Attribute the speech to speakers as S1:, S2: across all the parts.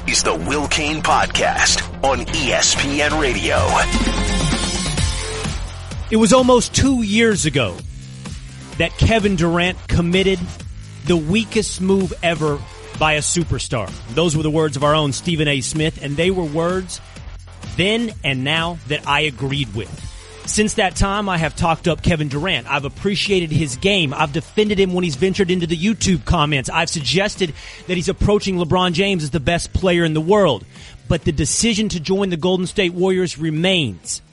S1: is the Will Cain Podcast on ESPN Radio.
S2: It was almost 2 years ago that Kevin Durant committed the weakest move ever by a superstar. Those were the words of our own Stephen A. Smith, and they were words then and now that I agreed with. Since that time, I have talked up Kevin Durant. I've appreciated his game. I've defended him when he's ventured into the YouTube comments. I've suggested that he's approaching LeBron James as the best player in the world. But the decision to join the Golden State Warriors remains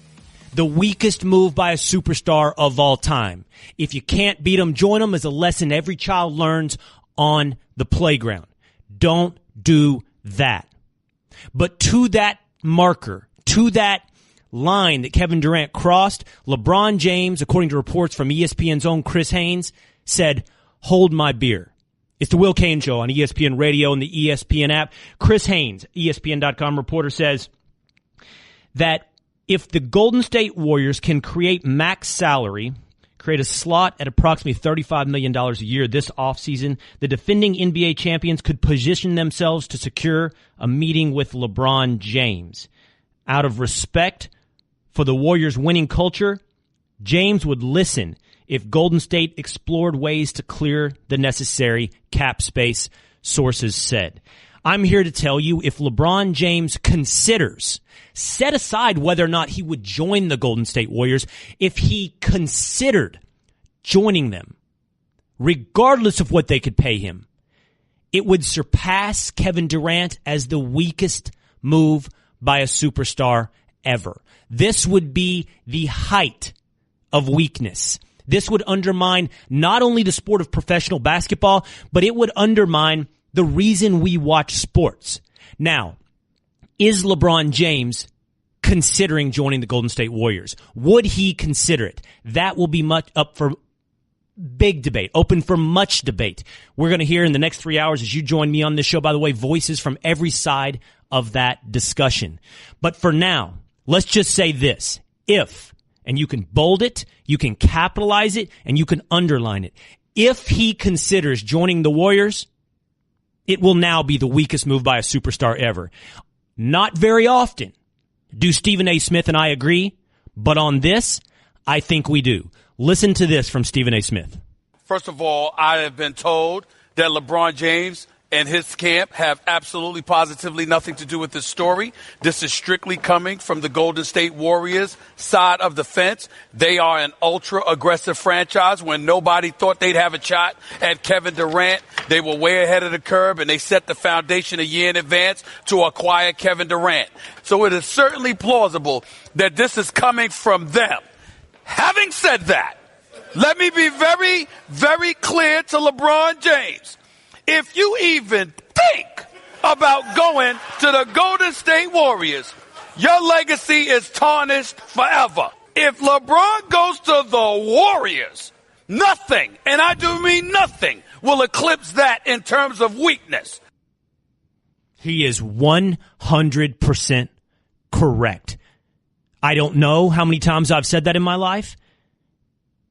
S2: the weakest move by a superstar of all time. If you can't beat them, join them, is a lesson every child learns on the playground. Don't do that. But to that marker, to that line that Kevin Durant crossed, LeBron James, according to reports from ESPN's own Chris Haynes, said, "Hold my beer." It's the Will Cain Show on ESPN Radio and the ESPN app. Chris Haynes, ESPN.com reporter, says that if the Golden State Warriors can create max salary, create a slot at approximately $35 million a year this offseason, the defending NBA champions could position themselves to secure a meeting with LeBron James. Out of respect for the Warriors' winning culture, James would listen if Golden State explored ways to clear the necessary cap space, sources said. I'm here to tell you, if LeBron James considers, set aside whether or not he would join the Golden State Warriors, if he considered joining them, regardless of what they could pay him, it would surpass Kevin Durant as the weakest move by a superstar ever. This would be the height of weakness. This would undermine not only the sport of professional basketball, but it would undermine the reason we watch sports. Now, is LeBron James considering joining the Golden State Warriors? Would he consider it? That will be much up for big debate, open for much debate. We're going to hear in the next 3 hours, as you join me on this show, by the way, voices from every side of that discussion. But for now, let's just say this. If, and you can bold it, you can capitalize it, and you can underline it. If he considers joining the Warriors, it will now be the weakest move by a superstar ever. Not very often do Stephen A. Smith and I agree, but on this, I think we do. Listen to this from Stephen A. Smith.
S3: First of all, I have been told that LeBron James and his camp have absolutely positively nothing to do with this story. This is strictly coming from the Golden State Warriors side of the fence. They are an ultra-aggressive franchise. When nobody thought they'd have a shot at Kevin Durant, they were way ahead of the curve, and they set the foundation a year in advance to acquire Kevin Durant. So it is certainly plausible that this is coming from them. Having said that, let me be very, very clear to LeBron James. If you even think about going to the Golden State Warriors, your legacy is tarnished forever. If LeBron goes to the Warriors, nothing, and I do mean nothing, will eclipse that in terms of weakness.
S2: He is 100% correct. I don't know how many times I've said that in my life.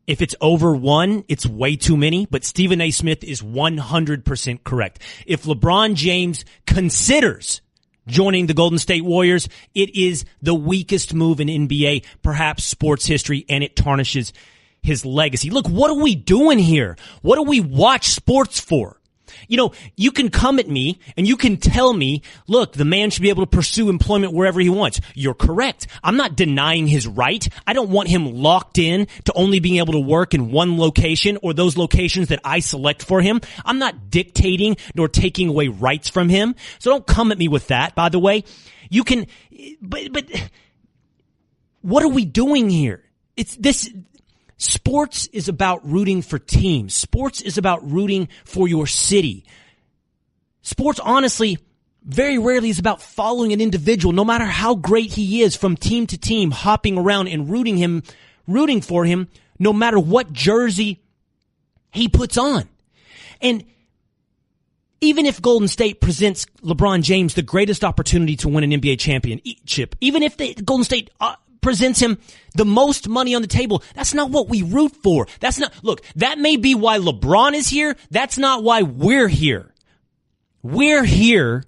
S2: If it's over one, it's way too many, but Stephen A. Smith is 100% correct. If LeBron James considers joining the Golden State Warriors, it is the weakest move in NBA, perhaps sports history, and it tarnishes his legacy. Look, what are we doing here? What do we watch sports for? You know, you can come at me and you can tell me, look, the man should be able to pursue employment wherever he wants. You're correct. I'm not denying his right. I don't want him locked in to only being able to work in one location or those locations that I select for him. I'm not dictating nor taking away rights from him. So don't come at me with that, by the way. You can, but what are we doing here? It's this. Sports is about rooting for teams. Sports is about rooting for your city. Sports, honestly, very rarely is about following an individual, no matter how great he is, from team to team, hopping around and rooting for him, no matter what jersey he puts on. And even if Golden State presents LeBron James the greatest opportunity to win an NBA championship, even if the Golden State presents him the most money on the table, that's not what we root for. That's not, look, that may be why LeBron is here. That's not why we're here. We're here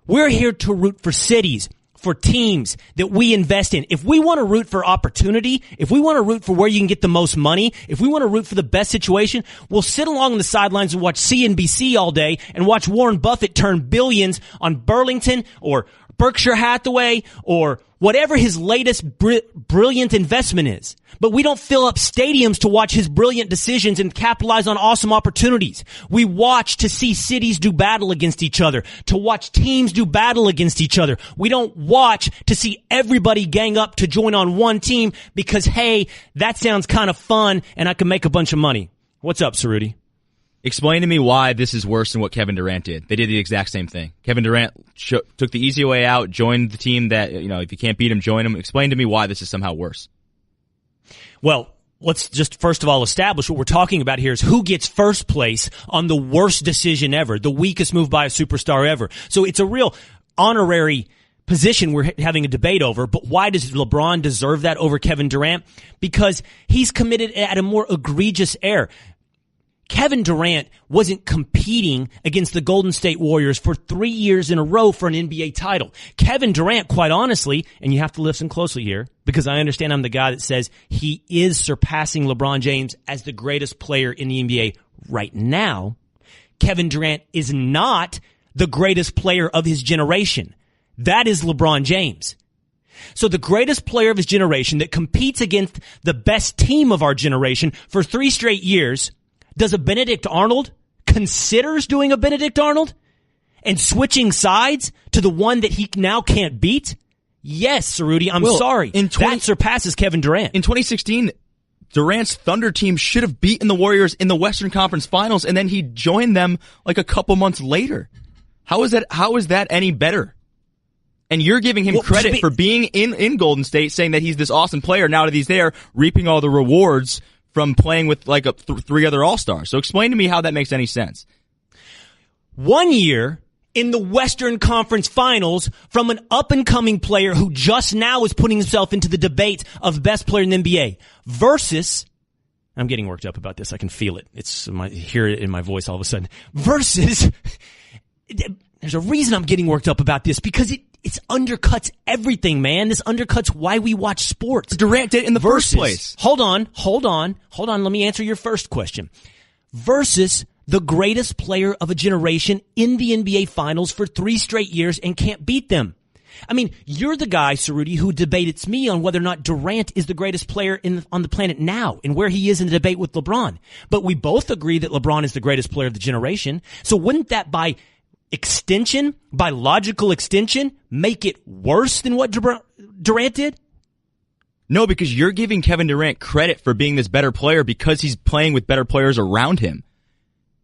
S2: We're here to root for cities, for teams that we invest in. If we want to root for opportunity, if we want to root for where you can get the most money, if we want to root for the best situation, we'll sit along on the sidelines and watch CNBC all day and watch Warren Buffett turn billions on Burlington or Berkshire Hathaway or whatever his latest brilliant investment is. But we don't fill up stadiums to watch his brilliant decisions and capitalize on awesome opportunities. We watch to see cities do battle against each other, to watch teams do battle against each other. We don't watch to see everybody gang up to join on one team because, hey, that sounds kind of fun and I can make a bunch of money. What's up, Cerruti?
S4: Explain to me why this is worse than what Kevin Durant did. They did the exact same thing. Kevin Durant took the easy way out, joined the team that, if you can't beat him, join him. Explain to me why this is somehow worse.
S2: Well, let's just first of all establish what we're talking about here is who gets first place on the worst decision ever, the weakest move by a superstar ever. So it's a real honorary position we're having a debate over, but why does LeBron deserve that over Kevin Durant? Because he's committed at a more egregious error. Kevin Durant wasn't competing against the Golden State Warriors for 3 years in a row for an NBA title. Kevin Durant, quite honestly, and you have to listen closely here, because I understand I'm the guy that says he is surpassing LeBron James as the greatest player in the NBA right now. Kevin Durant is not the greatest player of his generation. That is LeBron James. So the greatest player of his generation that competes against the best team of our generation for 3 straight years. Does a Benedict Arnold considers doing a Benedict Arnold and switching sides to the one that he now can't beat? Yes, Cerruti, I'm sorry. That surpasses Kevin Durant.
S4: In 2016, Durant's Thunder team should have beaten the Warriors in the Western Conference Finals, and then he joined them like a couple months later. How is that any better? And you're giving him credit for being in Golden State, saying that he's this awesome player. Now that he's there, reaping all the rewards from playing with like 3 other All-Stars. So explain to me how that makes any sense.
S2: 1 year in the Western Conference Finals from an up-and-coming player who just now is putting himself into the debate of best player in the NBA versus, I'm getting worked up about this. I can feel it. Hear it in my voice all of a sudden. Versus, there's a reason I'm getting worked up about this because it undercuts everything, man. This undercuts why we watch sports.
S4: Durant did it in the first place.
S2: Hold on. Let me answer your first question. Versus the greatest player of a generation in the NBA Finals for 3 straight years and can't beat them. I mean, you're the guy, Cerruti, who debates me on whether or not Durant is the greatest player on the planet now and where he is in the debate with LeBron. But we both agree that LeBron is the greatest player of the generation. So wouldn't that by logical extension, make it worse than what Durant did?
S4: No, because you're giving Kevin Durant credit for being this better player because he's playing with better players around him.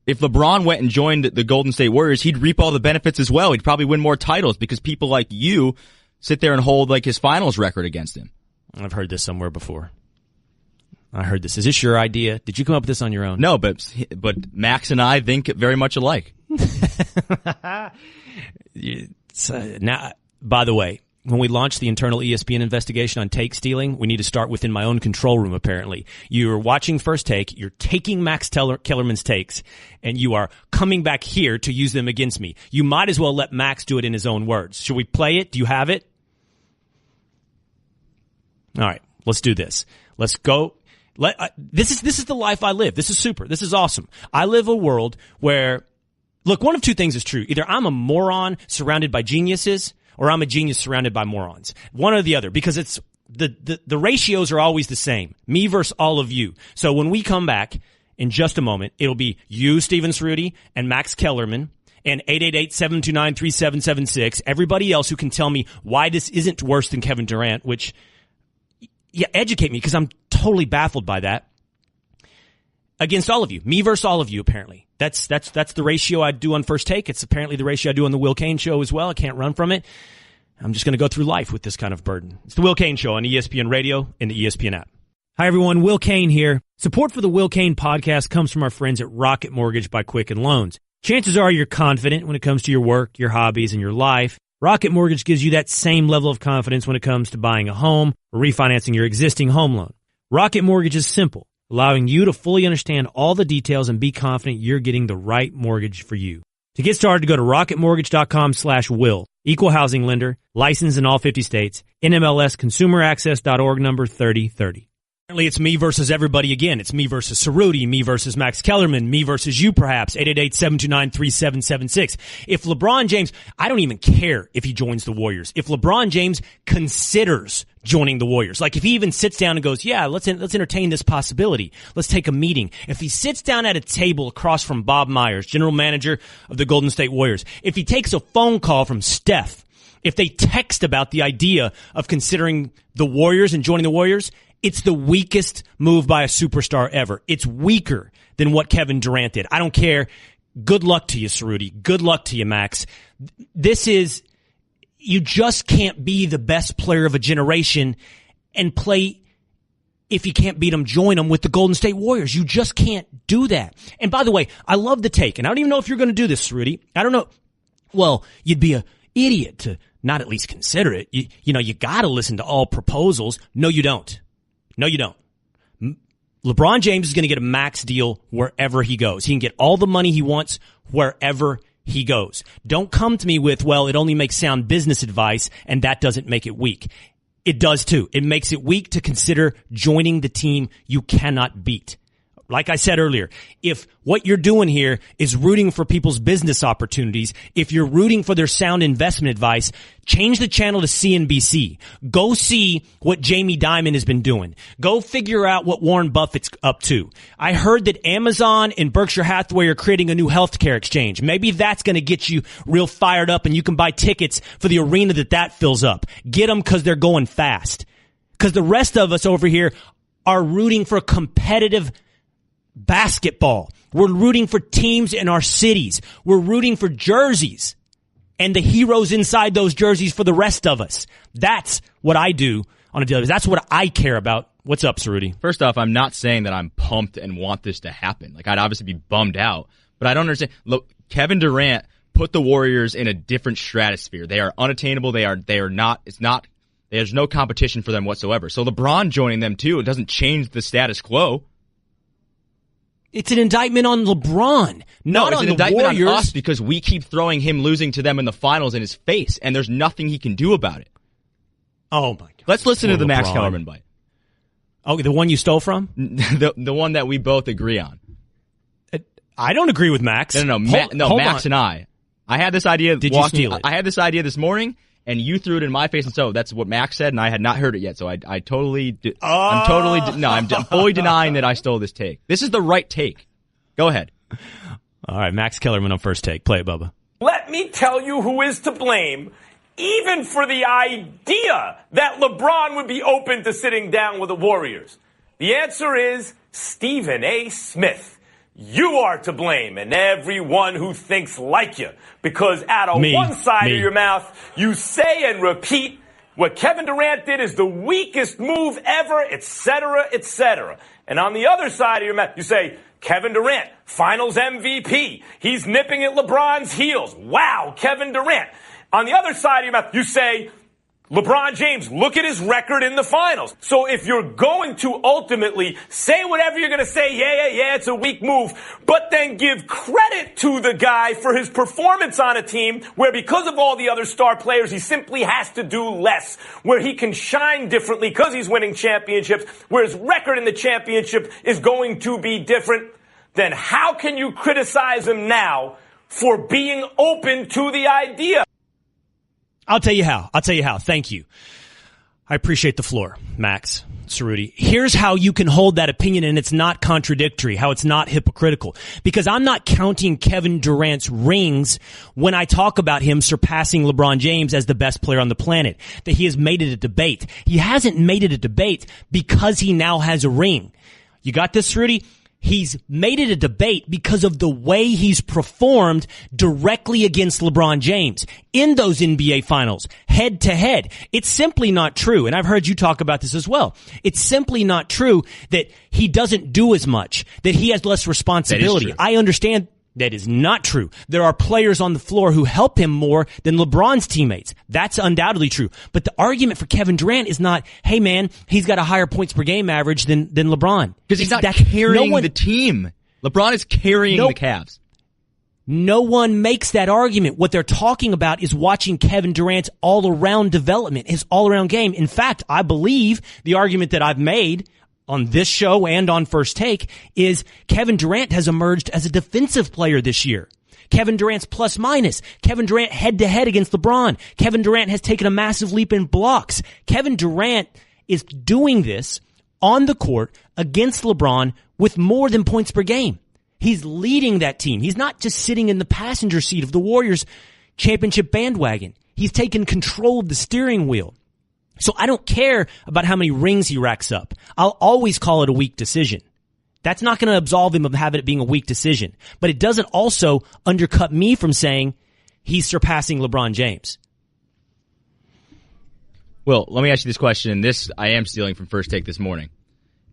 S4: If LeBron went and joined the Golden State Warriors, he'd reap all the benefits as well. He'd probably win more titles because people like you sit there and hold like his finals record against him.
S2: I've heard this somewhere before. I heard this. Is this your idea? Did you come up with this on your own?
S4: No, but Max and I think very much alike.
S2: Now, by the way, when we launch the internal ESPN investigation on take stealing, we need to start within my own control room, apparently. You're watching First Take, you're taking Max Kellerman's takes, and you are coming back here to use them against me. You might as well let Max do it in his own words. Should we play it? Do you have it? All right, let's do this. Let's go. This is the life I live. This is super. This is awesome. I live a world where, look, one of two things is true. Either I'm a moron surrounded by geniuses, or I'm a genius surrounded by morons. One or the other, because it's the ratios are always the same. Me versus all of you. So when we come back in just a moment, it'll be you, Steven Cerruti, and Max Kellerman, and 888-729-3776. Everybody else who can tell me why this isn't worse than Kevin Durant, which, yeah, educate me, because I'm totally baffled by that. Against all of you. Me versus all of you, apparently. That's the ratio I do on First Take. It's apparently the ratio I do on the Will Cain Show as well. I can't run from it. I'm just going to go through life with this kind of burden. It's the Will Cain Show on ESPN Radio and the ESPN app. Hi, everyone. Will Cain here. Support for the Will Cain podcast comes from our friends at Rocket Mortgage by Quicken Loans. Chances are you're confident when it comes to your work, your hobbies, and your life. Rocket Mortgage gives you that same level of confidence when it comes to buying a home or refinancing your existing home loan. Rocket Mortgage is simple, allowing you to fully understand all the details and be confident you're getting the right mortgage for you. To get started, go to rocketmortgage.com/will. Equal housing lender, licensed in all 50 states, NMLS consumeraccess.org number 3030. Apparently it's me versus everybody again. It's me versus Cerruti, me versus Max Kellerman, me versus you perhaps, 888-729-3776. If LeBron James, I don't even care if he joins the Warriors. If LeBron James considers joining the Warriors, like if he even sits down and goes, yeah, let's entertain this possibility. Let's take a meeting. If he sits down at a table across from Bob Myers, general manager of the Golden State Warriors, if he takes a phone call from Steph, if they text about the idea of considering the Warriors and joining the Warriors, it's the weakest move by a superstar ever. It's weaker than what Kevin Durant did. I don't care. Good luck to you, Cerruti. Good luck to you, Max. You just can't be the best player of a generation and play, if you can't beat them, join them with the Golden State Warriors. You just can't do that. And by the way, I love the take, and I don't even know if you're going to do this, Cerruti. I don't know. Well, you'd be an idiot to not at least consider it. You got to listen to all proposals. No, you don't. No, you don't. LeBron James is going to get a max deal wherever he goes. He can get all the money he wants wherever he goes. Don't come to me with, well, it only makes sound business advice, and that doesn't make it weak. It does too. It makes it weak to consider joining the team you cannot beat. Like I said earlier, if what you're doing here is rooting for people's business opportunities, if you're rooting for their sound investment advice, change the channel to CNBC. Go see what Jamie Dimon has been doing. Go figure out what Warren Buffett's up to. I heard that Amazon and Berkshire Hathaway are creating a new healthcare exchange. Maybe that's going to get you real fired up and you can buy tickets for the arena that fills up. Get them because they're going fast. Because the rest of us over here are rooting for competitive basketball. We're rooting for teams in our cities. We're rooting for jerseys and the heroes inside those jerseys for the rest of us. That's what I do on a daily basis. That's what I care about. What's up, Cerruti?
S4: First off, I'm not saying that I'm pumped and want this to happen. Like, I'd obviously be bummed out, but I don't understand. Look, Kevin Durant put the Warriors in a different stratosphere. They are unattainable. They are not, there's no competition for them whatsoever. So LeBron joining them too, it doesn't change the status quo.
S2: It's an indictment on LeBron, not on the Warriors. It's an indictment on us
S4: because we keep throwing him losing to them in the finals in his face, and there's nothing he can do about it.
S2: Oh, my God.
S4: Let's listen to the Max Kellerman bite.
S2: Oh, the one you stole from?
S4: The one that we both agree on.
S2: I don't agree with Max.
S4: No, Max and I. I had this idea.
S2: Did you steal it?
S4: I had this idea this morning, and you threw it in my face, and so that's what Max said, and I had not heard it yet. So I'm fully denying that I stole this take. This is the right take. Go ahead.
S2: All right, Max Kellerman on First Take. Play it, Bubba.
S5: Let me tell you who is to blame, even for the idea that LeBron would be open to sitting down with the Warriors. The answer is Stephen A. Smith. You are to blame, and everyone who thinks like you, because out of one side of your mouth, you say and repeat what Kevin Durant did is the weakest move ever, etc., etc. And on the other side of your mouth, you say, Kevin Durant, finals MVP. He's nipping at LeBron's heels. Wow, Kevin Durant. On the other side of your mouth, you say, LeBron James, look at his record in the finals. So if you're going to ultimately say whatever you're going to say, yeah, it's a weak move, but then give credit to the guy for his performance on a team where because of all the other star players, he simply has to do less, where he can shine differently because he's winning championships, where his record in the championship is going to be different, then how can you criticize him now for being open to the idea?
S2: I'll tell you how. Thank you. I appreciate the floor, Max, Cerruti. Here's how you can hold that opinion and it's not contradictory, how it's not hypocritical. Because I'm not counting Kevin Durant's rings when I talk about him surpassing LeBron James as the best player on the planet, that he has made it a debate. He hasn't made it a debate because he now has a ring. You got this, Cerruti? He's made it a debate because of the way he's performed directly against LeBron James in those NBA finals, head to head. It's simply not true. And I've heard you talk about this as well. It's simply not true that he doesn't do as much, that he has less responsibility. I understand that is not true. There are players on the floor who help him more than LeBron's teammates. That's undoubtedly true. But the argument for Kevin Durant is not, hey man, he's got a higher points per game average than LeBron.
S4: Because he's not carrying the team. LeBron is carrying the Cavs.
S2: No one makes that argument. What they're talking about is watching Kevin Durant's all-around development, his all-around game. In fact, I believe the argument that I've made on this show and on First Take is Kevin Durant has emerged as a defensive player this year. Kevin Durant's plus minus. Kevin Durant head-to-head against LeBron. Kevin Durant has taken a massive leap in blocks. Kevin Durant is doing this on the court against LeBron with more than points per game. He's leading that team. He's not just sitting in the passenger seat of the Warriors championship bandwagon. He's taken control of the steering wheel. So I don't care about how many rings he racks up. I'll always call it a weak decision. That's not going to absolve him of having it being a weak decision. But it doesn't also undercut me from saying he's surpassing LeBron James.
S4: Well, let me ask you this question. This I am stealing from First Take this morning.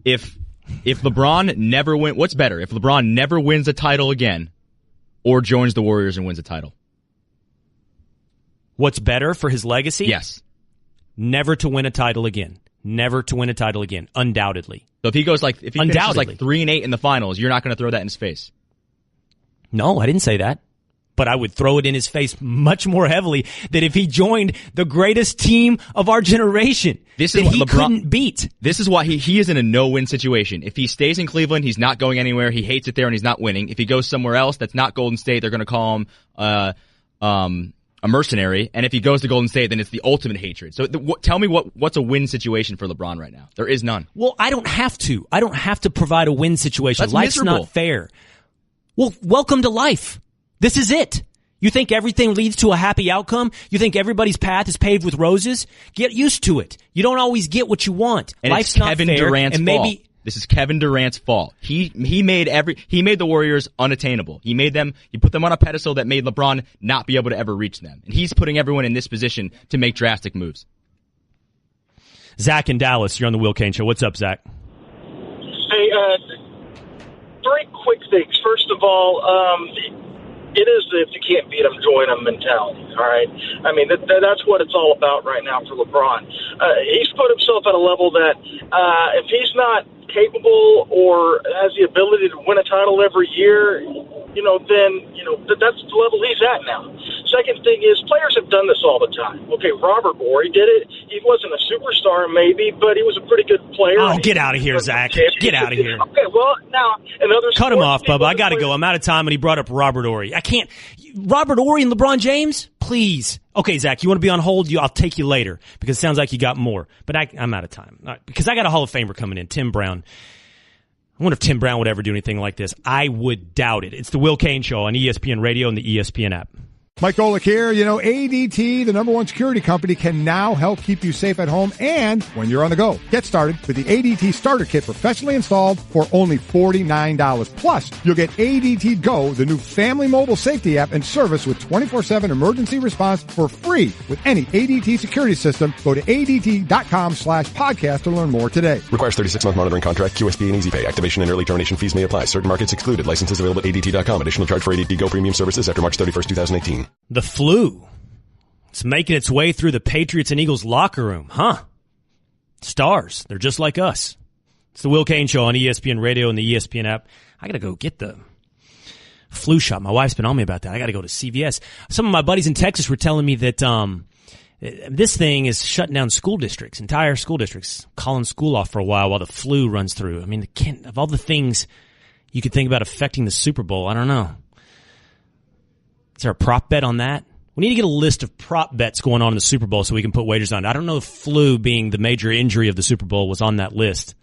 S4: If LeBron never what's better? If LeBron never wins a title again or joins the Warriors and wins a title?
S2: What's better for his legacy?
S4: Yes.
S2: Never to win a title again. Never to win a title again. Undoubtedly.
S4: So if he finishes like 3-8 in the finals, you're not going to throw that in his face.
S2: No, I didn't say that. But I would throw it in his face much more heavily that if he joined the greatest team of our generation
S4: this is
S2: that he couldn't beat.
S4: This is why he is in a no-win situation. If he stays in Cleveland, he's not going anywhere. He hates it there and he's not winning. If he goes somewhere else that's not Golden State, they're going to call him a mercenary. And if he goes to Golden State, then it's the ultimate hatred. So tell me what's a win situation for LeBron right now? There is none.
S2: Well, I don't have to. I don't have to provide a win situation.
S4: That's
S2: Life's
S4: miserable.
S2: not fair. Well, welcome to life. This is it. You think everything leads to a happy outcome? You think everybody's path is paved with roses? Get used to it. You don't always get what you want.
S4: And
S2: Life's
S4: it's Kevin
S2: not fair.
S4: Durant's
S2: and
S4: fault.
S2: maybe
S4: This is Kevin Durant's fault. He made the Warriors unattainable. He put them on a pedestal that made LeBron not be able to ever reach them. And he's putting everyone in this position to make drastic moves.
S2: Zach in Dallas, you're on the Will Cain Show. What's up, Zach?
S6: Hey, 3 quick things. First of all, it is the if you can't beat them, join them mentality, all right? I mean, that's what it's all about right now for LeBron. He's put himself at a level that if he's not capable or has the ability to win a title every year, then that's the level he's at now. Second thing is players have done this all the time. Okay, Robert Horry did it. He wasn't a superstar maybe, but he was a pretty good player.
S2: Oh, get out of here, Zach. Get out of here.
S6: Okay, well, now, another
S2: Cut him off, Bubba. I got to go. I'm out of time, and he brought up Robert Horry. I can't. Robert Horry and LeBron James? Please. Okay, Zach, you want to be on hold? I'll take you later, because it sounds like you got more. But I'm out of time. Because I got a Hall of Famer coming in, Tim Brown. I wonder if Tim Brown would ever do anything like this. I would doubt it. It's the Will Cain Show on ESPN Radio and the ESPN app.
S7: Mike Golick here. ADT, the +1 security company, can now help keep you safe at home and when you're on the go. Get started with the ADT Starter Kit professionally installed for only $49. Plus, you'll get ADT Go, the new family mobile safety app and service with 24/7 emergency response for free with any ADT security system. Go to ADT.com/podcast to learn more today.
S8: Requires 36-month monitoring contract, QSP and Easy Pay. Activation and early termination fees may apply. Certain markets excluded. Licenses available at ADT.com. Additional charge for ADT Go premium services after March 31st, 2018.
S2: The flu. It's making its way through the Patriots and Eagles locker room, huh? Stars. They're just like us. It's the Will Cain Show on ESPN Radio and the ESPN app. I got to go get the flu shot. My wife's been on me about that. I got to go to CVS. Some of my buddies in Texas were telling me that this thing is shutting down school districts, entire school districts, calling school off for a while the flu runs through. I mean, of all the things you could think about affecting the Super Bowl, I don't know. Is there a prop bet on that? We need to get a list of prop bets going on in the Super Bowl so we can put wagers on it. I don't know if flu being the major injury of the Super Bowl was on that list.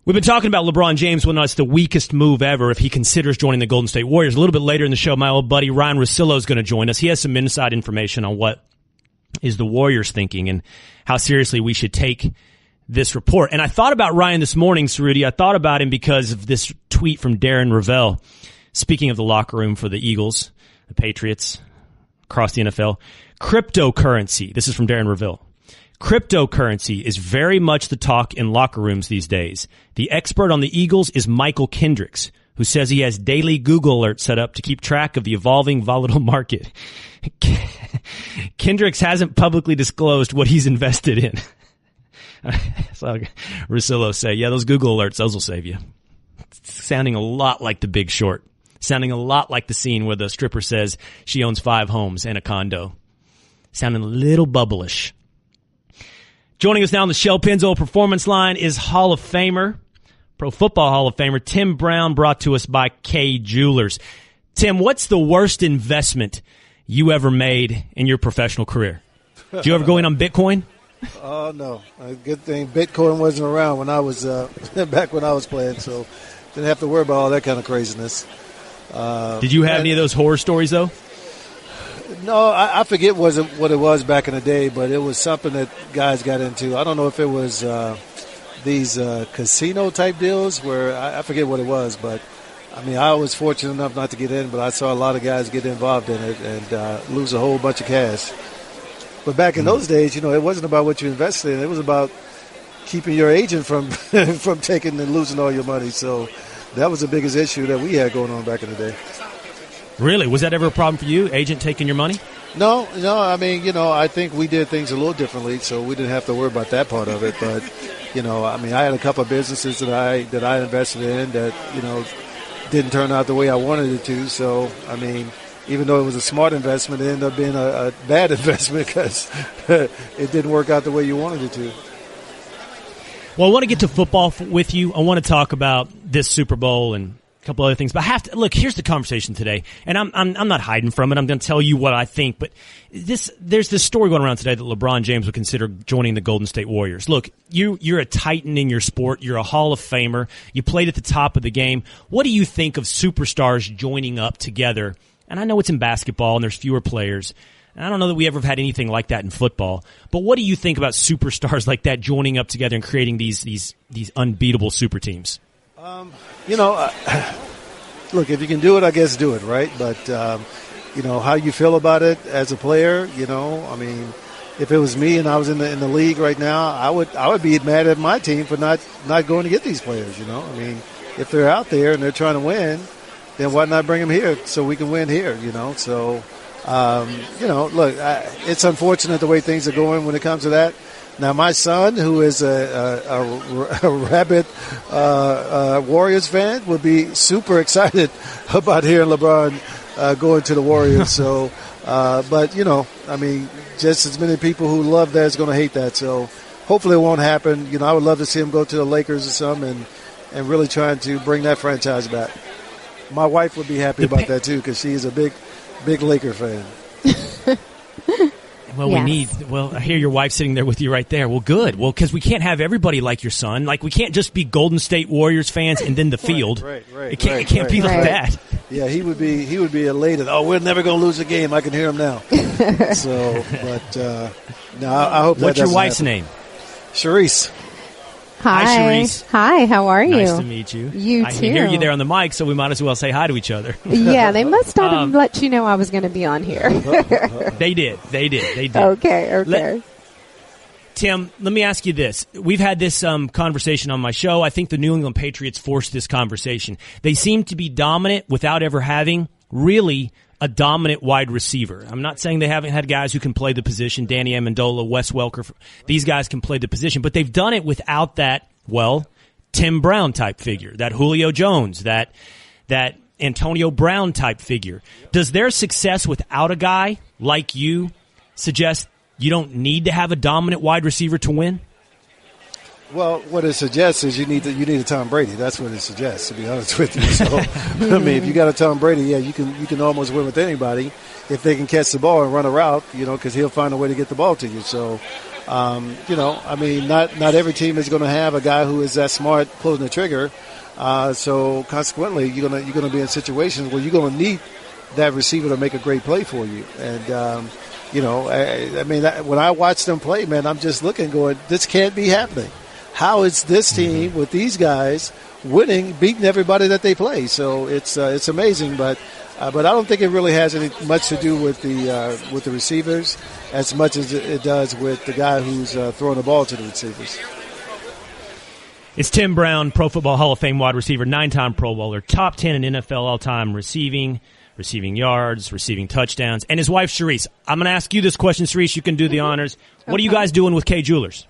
S2: We've been talking about LeBron James, whether or not it's the weakest move ever if he considers joining the Golden State Warriors. A little bit later in the show, my old buddy Ryan Russillo is going to join us. He has some inside information on what is the Warriors thinking and how seriously we should take this report. And I thought about Ryan this morning, Cerruti. I thought about him because of this tweet from Darren Ravel, speaking of the locker room for the Eagles, the Patriots, across the NFL. Cryptocurrency. This is from Darren Ravel. Cryptocurrency is very much the talk in locker rooms these days. The expert on the Eagles is Michael Kendricks, who says he has daily Google alerts set up to keep track of the evolving volatile market. Kendricks hasn't publicly disclosed what he's invested in. So Russillo say, yeah, those Google alerts, those will save you. It's sounding a lot like The Big Short. Sounding a lot like the scene where the stripper says she owns 5 homes and a condo. Sounding a little bubblish. Joining us now on the Shell Pennzoil Performance Line is Hall of Famer, Pro Football Hall of Famer Tim Brown, brought to us by Kay Jewelers. Tim, what's the worst investment you ever made in your professional career? Did you ever go in on Bitcoin?
S9: Oh, no. A good thing Bitcoin wasn't around when I was back when I was playing, so didn't have to worry about all that kind of craziness.
S2: Did you have any of those horror stories, though?
S9: No, I forget what it was back in the day, but it was something that guys got into. I don't know if it was these casino-type deals where I forget what it was, but, I mean, I was fortunate enough not to get in, but I saw a lot of guys get involved in it and lose a whole bunch of cash. But back in those days, you know, it wasn't about what you invested in. It was about keeping your agent from from taking and losing all your money. So that was the biggest issue that we had going on back in the day.
S2: Really? Was that ever a problem for you, agent taking your money?
S9: No. I mean, you know, I think we did things a little differently, so we didn't have to worry about that part of it. But, you know, I mean, I had a couple of businesses that I invested in that, you know, didn't turn out the way I wanted it to. So, I mean, even though it was a smart investment, it ended up being a bad investment because it didn't work out the way you wanted it to.
S2: Well, I want to get to football with you. I want to talk about this Super Bowl and a couple other things. But I have to look. Here's the conversation today, and I'm not hiding from it. I'm going to tell you what I think. But there's this story going around today that LeBron James would consider joining the Golden State Warriors. Look, you're a titan in your sport. You're a Hall of Famer. You played at the top of the game. What do you think of superstars joining up together? And I know it's in basketball and there's fewer players. And I don't know that we ever have had anything like that in football. But what do you think about superstars like that joining up together and creating these unbeatable super teams?
S9: You know, look, if you can do it, I guess do it, right? But, you know, how you feel about it as a player, you know, I mean, if it was me and I was in the league right now, I would be mad at my team for not going to get these players, you know. I mean, if they're out there and they're trying to win, then why not bring them here so we can win here, you know? So, you know, look, it's unfortunate the way things are going when it comes to that. Now, my son, who is a rabid Warriors fan, would be super excited about hearing LeBron going to the Warriors. So, but, you know, I mean, just as many people who love that is going to hate that. So hopefully it won't happen. You know, I would love to see him go to the Lakers or something and really trying to bring that franchise back. My wife would be happy about that, too, because she is a big Laker fan.
S2: Well, yes. I hear your wife sitting there with you right there. Well, good. Well, because we can't have everybody like your son. Like, we can't just be Golden State Warriors fans and then the field.
S9: Right.
S2: It can't be like that.
S9: Yeah, he would be elated. Oh, we're never going to lose a game. I can hear him now. So, but, no, I hope that
S2: What's your wife's
S9: happen.
S2: name?
S9: Charisse.
S2: Hi, Charisse.
S10: Hi, how are you?
S2: Nice to meet you.
S10: You
S2: I
S10: too.
S2: can hear you there on the mic, so we might as well say hi to each other.
S10: Yeah, they must not have let you know I was going to be on here.
S2: They did.
S10: Okay.
S2: Tim, let me ask you this. We've had this conversation on my show. I think the New England Patriots forced this conversation. They seem to be dominant without ever having really a dominant wide receiver. I'm not saying they haven't had guys who can play the position, Danny Amendola, Wes Welker. These guys can play the position, but they've done it without that, well, Tim Brown type figure, that Julio Jones, that Antonio Brown type figure. Does their success without a guy like you suggest you don't need to have a dominant wide receiver to win?
S9: Well, what it suggests is you need a Tom Brady. That's what it suggests, to be honest with you. So, I mean, if you got a Tom Brady, yeah, you can almost win with anybody if they can catch the ball and run a route, you know, because he'll find a way to get the ball to you. So, you know, I mean, not every team is going to have a guy who is that smart pulling the trigger. So, consequently, you're gonna be in situations where you're going to need that receiver to make a great play for you. And you know, I mean, when I watch them play, man, I'm just looking, going, this can't be happening. How is this team with these guys winning, beating everybody that they play? So it's amazing, but I don't think it really has much to do with the receivers as much as it does with the guy who's throwing the ball to the receivers.
S2: It's Tim Brown, Pro Football Hall of Fame wide receiver, 9-time Pro Bowler, top 10 in NFL all-time receiving yards, receiving touchdowns, and his wife, Charisse. I'm going to ask you this question, Charisse. You can do the honors. What are you guys doing with Kay Jewelers?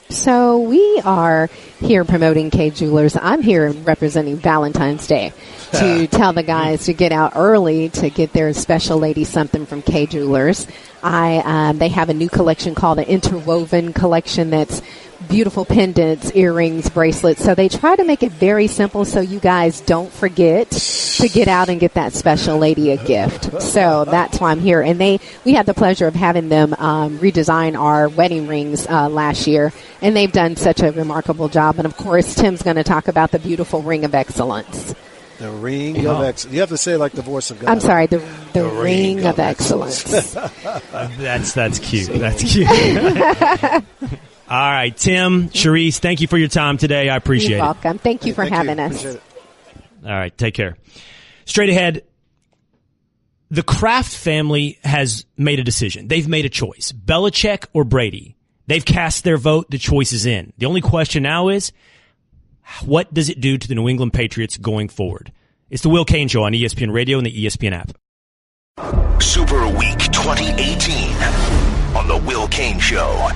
S10: So we are here promoting Kay Jewelers. I'm here representing Valentine's Day. to tell the guys to get out early to get their special lady something from K Jewelers. They have a new collection called the Interwoven Collection that's beautiful pendants, earrings, bracelets. So they try to make it very simple so you guys don't forget to get out and get that special lady a gift. So that's why I'm here. And we had the pleasure of having them redesign our wedding rings last year, and they've done such a remarkable job. And, of course, Tim's going to talk about the beautiful Ring of Excellence.
S9: The Ring of Excellence. You have to say like the voice of God.
S10: I'm sorry, the Ring of Excellence.
S2: That's cute. That's cute. All right, Tim, Sharice, thank you for your time today. I appreciate it.
S10: You're welcome. Thank you for having us.
S9: Appreciate it.
S2: All right, take care. Straight ahead, the Kraft family has made a decision. They've made a choice. Belichick or Brady. They've cast their vote. The choice is in. The only question now is, what does it do to the New England Patriots going forward? It's the Will Cain Show on ESPN Radio and the ESPN app.
S1: Super Week 2018 on the Will Cain Show.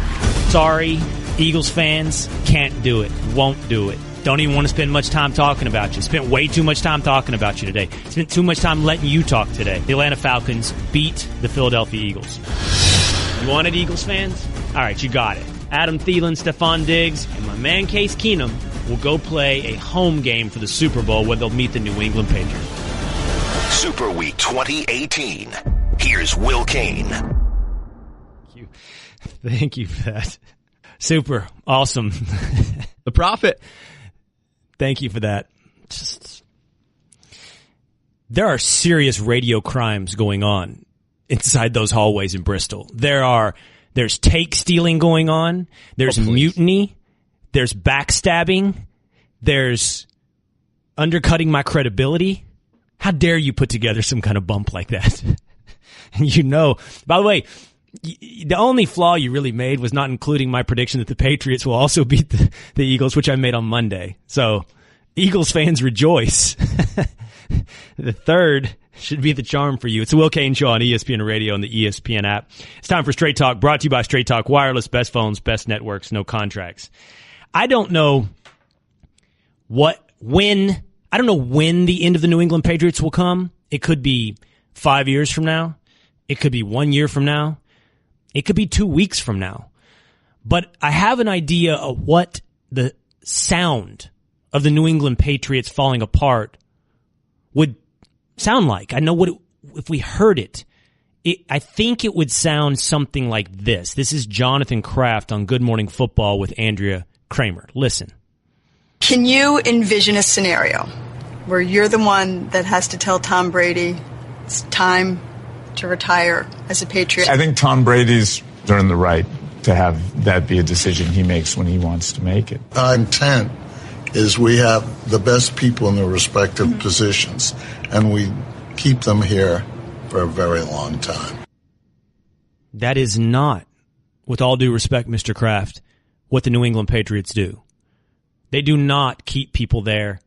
S2: Sorry, Eagles fans, can't do it, won't do it. Don't even want to spend much time talking about you. Spent way too much time talking about you today. Spent too much time letting you talk today. The Atlanta Falcons beat the Philadelphia Eagles. You want it, Eagles fans? All right, you got it. Adam Thielen, Stephon Diggs, and my man Case Keenum will go play a home game for the Super Bowl where they'll meet the New England Patriots.
S1: Super Week 2018. Here's Will Cain.
S2: Thank you for that. Super. Awesome.
S4: The Prophet.
S2: Thank you for that. There are serious radio crimes going on inside those hallways in Bristol. There's take stealing going on. There's mutiny. There's backstabbing. There's undercutting my credibility. How dare you put together some kind of bump like that? And by the way, the only flaw you really made was not including my prediction that the Patriots will also beat the Eagles, which I made on Monday. So, Eagles fans rejoice. The third should be the charm for you. It's the Will Cain Show on ESPN Radio and the ESPN app. It's time for Straight Talk, brought to you by Straight Talk Wireless, best phones, best networks, no contracts. I don't know when the end of the New England Patriots will come. It could be 5 years from now. It could be 1 year from now. It could be 2 weeks from now. But I have an idea of what the sound of the New England Patriots falling apart would sound like. I know if we heard it. I think it would sound something like this. This is Jonathan Kraft on Good Morning Football with Andrea Kramer. Listen.
S11: Can you envision a scenario where you're the one that has to tell Tom Brady it's time to retire as a Patriot?
S12: I think Tom Brady's earned the right to have that be a decision he makes when he wants to make it.
S13: Our intent is we have the best people in their respective positions, and we keep them here for a very long time.
S2: That is not, with all due respect, Mr. Kraft, what the New England Patriots do. They do not keep people there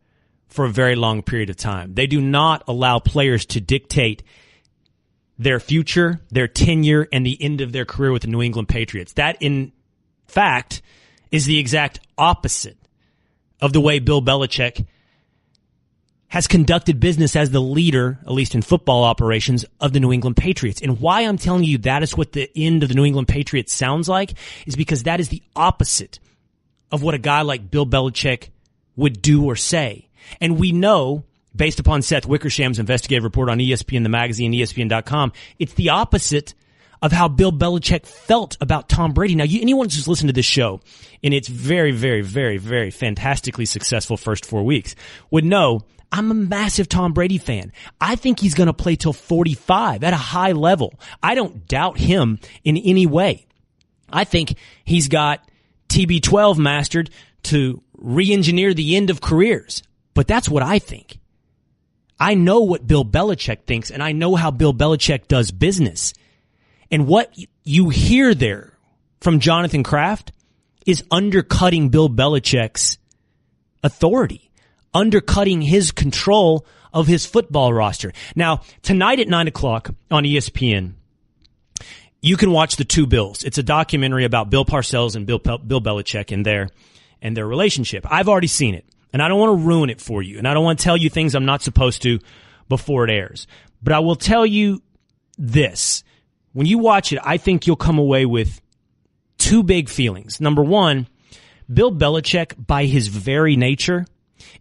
S2: for a very long period of time. They do not allow players to dictate their future, their tenure, and the end of their career with the New England Patriots. That, in fact, is the exact opposite of the way Bill Belichick has conducted business as the leader, at least in football operations, of the New England Patriots. And why I'm telling you that is what the end of the New England Patriots sounds like is because that is the opposite of what a guy like Bill Belichick would do or say. And we know, based upon Seth Wickersham's investigative report on ESPN, the magazine, ESPN.com, it's the opposite of how Bill Belichick felt about Tom Brady. Now, anyone who's listened to this show in its very, very, very, very fantastically successful first 4 weeks would know I'm a massive Tom Brady fan. I think he's going to play till 45 at a high level. I don't doubt him in any way. I think he's got TB12 mastered to re-engineer the end of careers. But that's what I think. I know what Bill Belichick thinks, and I know how Bill Belichick does business. And what you hear there from Jonathan Kraft is undercutting Bill Belichick's authority, undercutting his control of his football roster. Now, tonight at 9 o'clock on ESPN, you can watch The Two Bills. It's a documentary about Bill Parcells and Bill Belichick and their relationship. I've already seen it. And I don't want to ruin it for you. And I don't want to tell you things I'm not supposed to before it airs. But I will tell you this. When you watch it, I think you'll come away with two big feelings. Number one, Bill Belichick, by his very nature,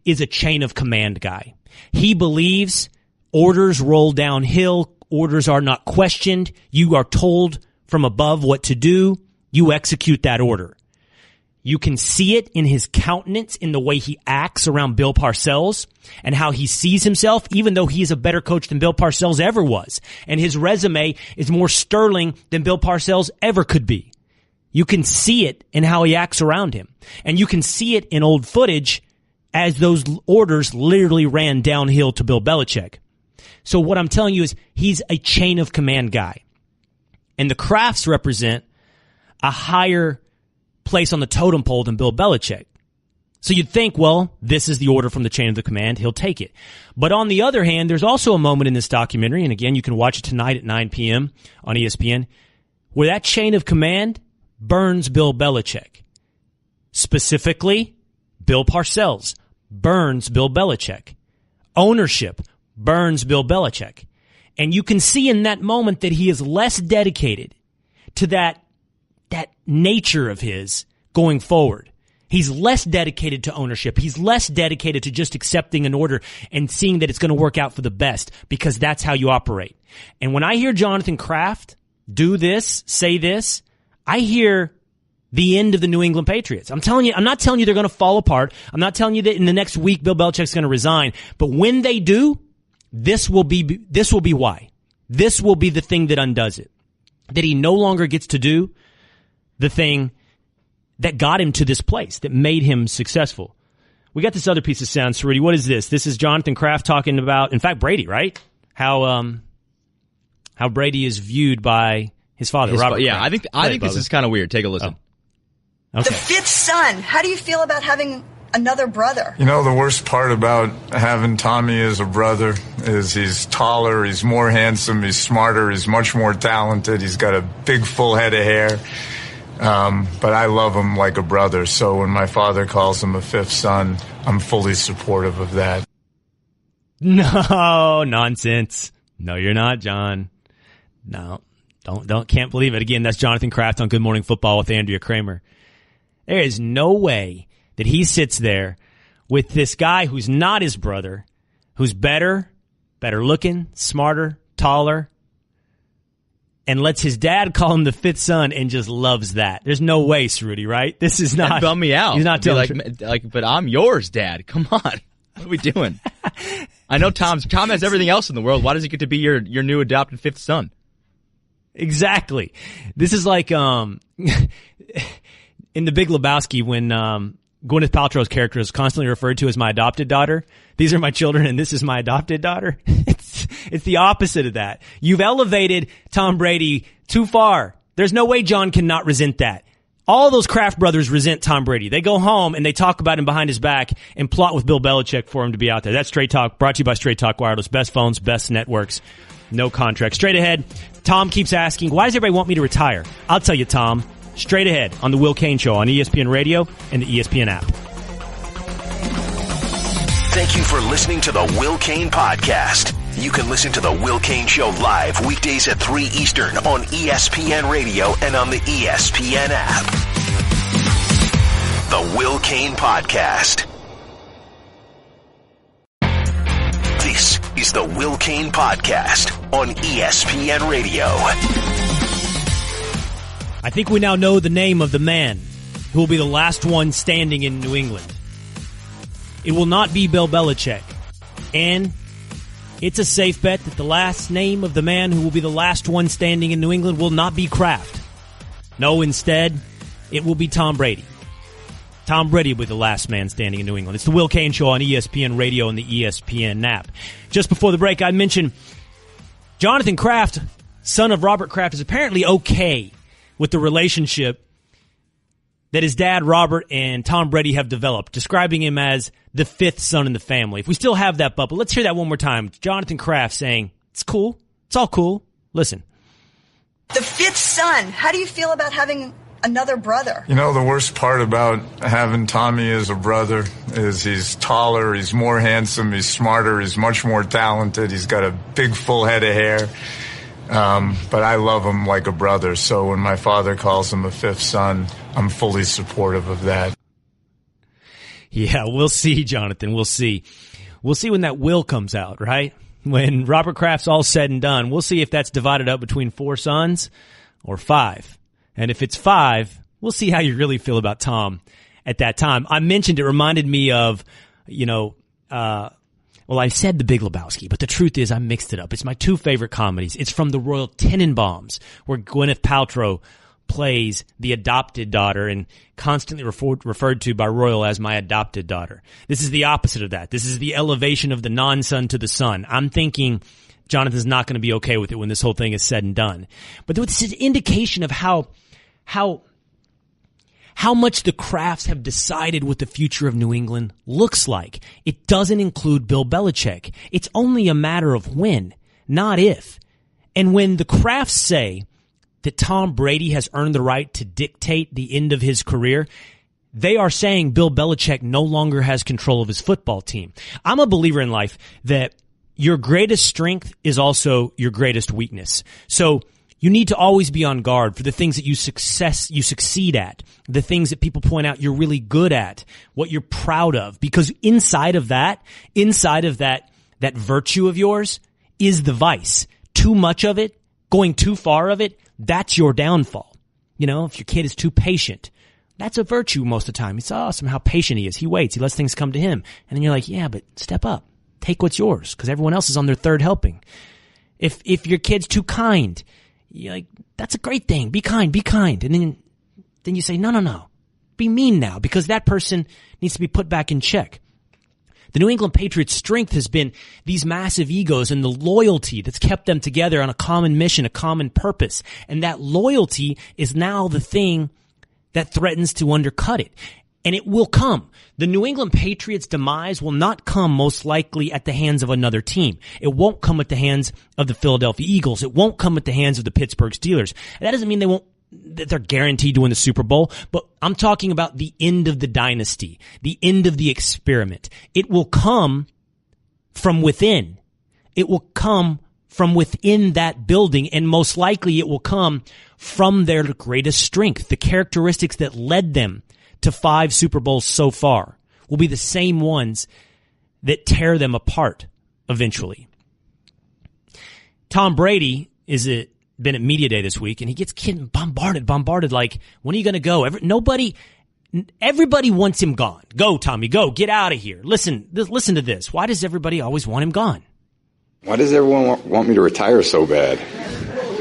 S2: is a chain of command guy. He believes orders roll downhill. Orders are not questioned. You are told from above what to do. You execute that order. You can see it in his countenance, in the way he acts around Bill Parcells and how he sees himself, even though he is a better coach than Bill Parcells ever was. And his resume is more sterling than Bill Parcells ever could be. You can see it in how he acts around him. And you can see it in old footage as those orders literally ran downhill to Bill Belichick. So what I'm telling you is he's a chain of command guy. And the Krafts represent a higher place on the totem pole than Bill Belichick. So you'd think, well, this is the order from the chain of the command. He'll take it. But on the other hand, there's also a moment in this documentary, and again, you can watch it tonight at 9 p.m. on ESPN, where that chain of command burns Bill Belichick. Specifically, Bill Parcells burns Bill Belichick. Ownership burns Bill Belichick. And you can see in that moment that he is less dedicated to that nature of his going forward. He's less dedicated to ownership. He's less dedicated to just accepting an order and seeing that it's going to work out for the best, because that's how you operate. And when I hear Jonathan Kraft do this, say this, I hear the end of the New England Patriots. I'm not telling you they're going to fall apart. I'm not telling you that in the next week Bill Belichick's going to resign. But when they do, this will be why. This will be the thing that undoes it. That he no longer gets to do the thing that got him to this place, that made him successful. We got this other piece of sound, Cerruti. What is this? This is Jonathan Kraft talking about, in fact, Brady, right? How Brady is viewed by his father, Robert.
S4: Yeah, I think this is kind of weird. Take a listen.
S2: Oh. Okay.
S11: The fifth son. How do you feel about having another brother?
S12: You know, the worst part about having Tommy as a brother is he's taller, he's more handsome, he's smarter, he's much more talented, he's got a big full head of hair. But I love him like a brother, so when my father calls him a fifth son, I'm fully supportive of that.
S2: No, nonsense. No, you're not, John. No, can't believe it. Again, that's Jonathan Kraft on Good Morning Football with Andrea Kramer. There is no way that he sits there with this guy who's not his brother, who's better looking, smarter, taller, and lets his dad call him the fifth son and just loves that. There's no way, Cerruti, right? This is not.
S4: That'd bum me out.
S2: He's not telling
S4: but I'm yours, Dad. Come on. What are we doing? I know Tom has everything else in the world. Why does he get to be your new adopted fifth son?
S2: Exactly. This is like in The Big Lebowski when Gwyneth Paltrow's character is constantly referred to as my adopted daughter. These are my children and this is my adopted daughter. It's the opposite of that. You've elevated Tom Brady too far. There's no way John cannot resent that. All those Kraft brothers resent Tom Brady. They go home and they talk about him behind his back and plot with Bill Belichick for him to be out there. That's Straight Talk, brought to you by Straight Talk Wireless. Best phones, best networks, no contract. Straight ahead, Tom keeps asking, why does everybody want me to retire? I'll tell you, Tom. Straight ahead on The Will Cain Show on ESPN Radio and the ESPN app.
S1: Thank you for listening to The Will Cain Podcast. You can listen to The Will Cain Show live weekdays at 3 Eastern on ESPN Radio and on the ESPN app. The Will Cain Podcast. This is The Will Cain Podcast on ESPN Radio.
S2: I think we now know the name of the man who will be the last one standing in New England. It will not be Bill Belichick. And it's a safe bet that the last name of the man who will be the last one standing in New England will not be Kraft. No, instead, it will be Tom Brady. Tom Brady will be the last man standing in New England. It's the Will Cain Show on ESPN Radio and the ESPN app. Just before the break, I mentioned Jonathan Kraft, son of Robert Kraft, is apparently okay with the relationship that his dad, Robert, and Tom Brady have developed, describing him as the fifth son in the family. If we still have that bubble, let's hear that one more time. Jonathan Kraft saying, it's cool. It's all cool. Listen.
S11: The fifth son. How do you feel about having another brother.
S12: You know, the worst part about having Tommy as a brother is he's taller, he's more handsome, he's smarter, he's much more talented, he's got a big full head of hair. But I love him like a brother, so when my father calls him a fifth son, I'm fully supportive of that.
S2: Yeah, we'll see, Jonathan. We'll see. We'll see when that will comes out, right? When Robert Kraft's all said and done, we'll see if that's divided up between 4 sons or 5. And if it's 5, we'll see how you really feel about Tom at that time. I mentioned it reminded me of, well, I said The Big Lebowski, but the truth is I mixed it up. It's my 2 favorite comedies. It's from the Royal Tenenbaums, where Gwyneth Paltrow plays the adopted daughter and constantly referred to by Royal as my adopted daughter. This is the opposite of that. This is the elevation of the non-son to the son. I'm thinking Jonathan's not going to be okay with it when this whole thing is said and done. But this is an indication of how much the Krafts have decided what the future of New England looks like. It doesn't include Bill Belichick. It's only a matter of when, not if. And when the Krafts say that Tom Brady has earned the right to dictate the end of his career, they are saying Bill Belichick no longer has control of his football team. I'm a believer in life that your greatest strength is also your greatest weakness. So you need to always be on guard for the things that you succeed at, the things that people point out you're really good at, what you're proud of, because inside of that virtue of yours is the vice. Too much of it, going too far of it, that's your downfall. You know, if your kid is too patient, that's a virtue most of the time. It's awesome how patient he is. He waits. He lets things come to him. And then you're like, yeah, but step up. Take what's yours, because everyone else is on their third helping. If your kid's too kind, you're like, that's a great thing. Be kind, be kind. And then you say, no. Be mean now, because that person needs to be put back in check. The New England Patriots' strength has been these massive egos and the loyalty that's kept them together on a common mission, a common purpose. And that loyalty is now the thing that threatens to undercut it. And it will come. The New England Patriots' demise will not come most likely at the hands of another team. It won't come at the hands of the Philadelphia Eagles. It won't come at the hands of the Pittsburgh Steelers. That doesn't mean that they're guaranteed to win the Super Bowl, but I'm talking about the end of the dynasty, the end of the experiment. It will come from within. It will come from within that building, and most likely it will come from their greatest strength. The characteristics that led them to 5 Super Bowls so far will be the same ones that tear them apart eventually. Tom Brady been at Media Day this week, and he gets bombarded like, when are you going to go? Everybody wants him gone. Go, Tommy, go. Get out of here. Listen to this. Why does everybody always want him gone?
S14: Why does everyone want me to retire so bad?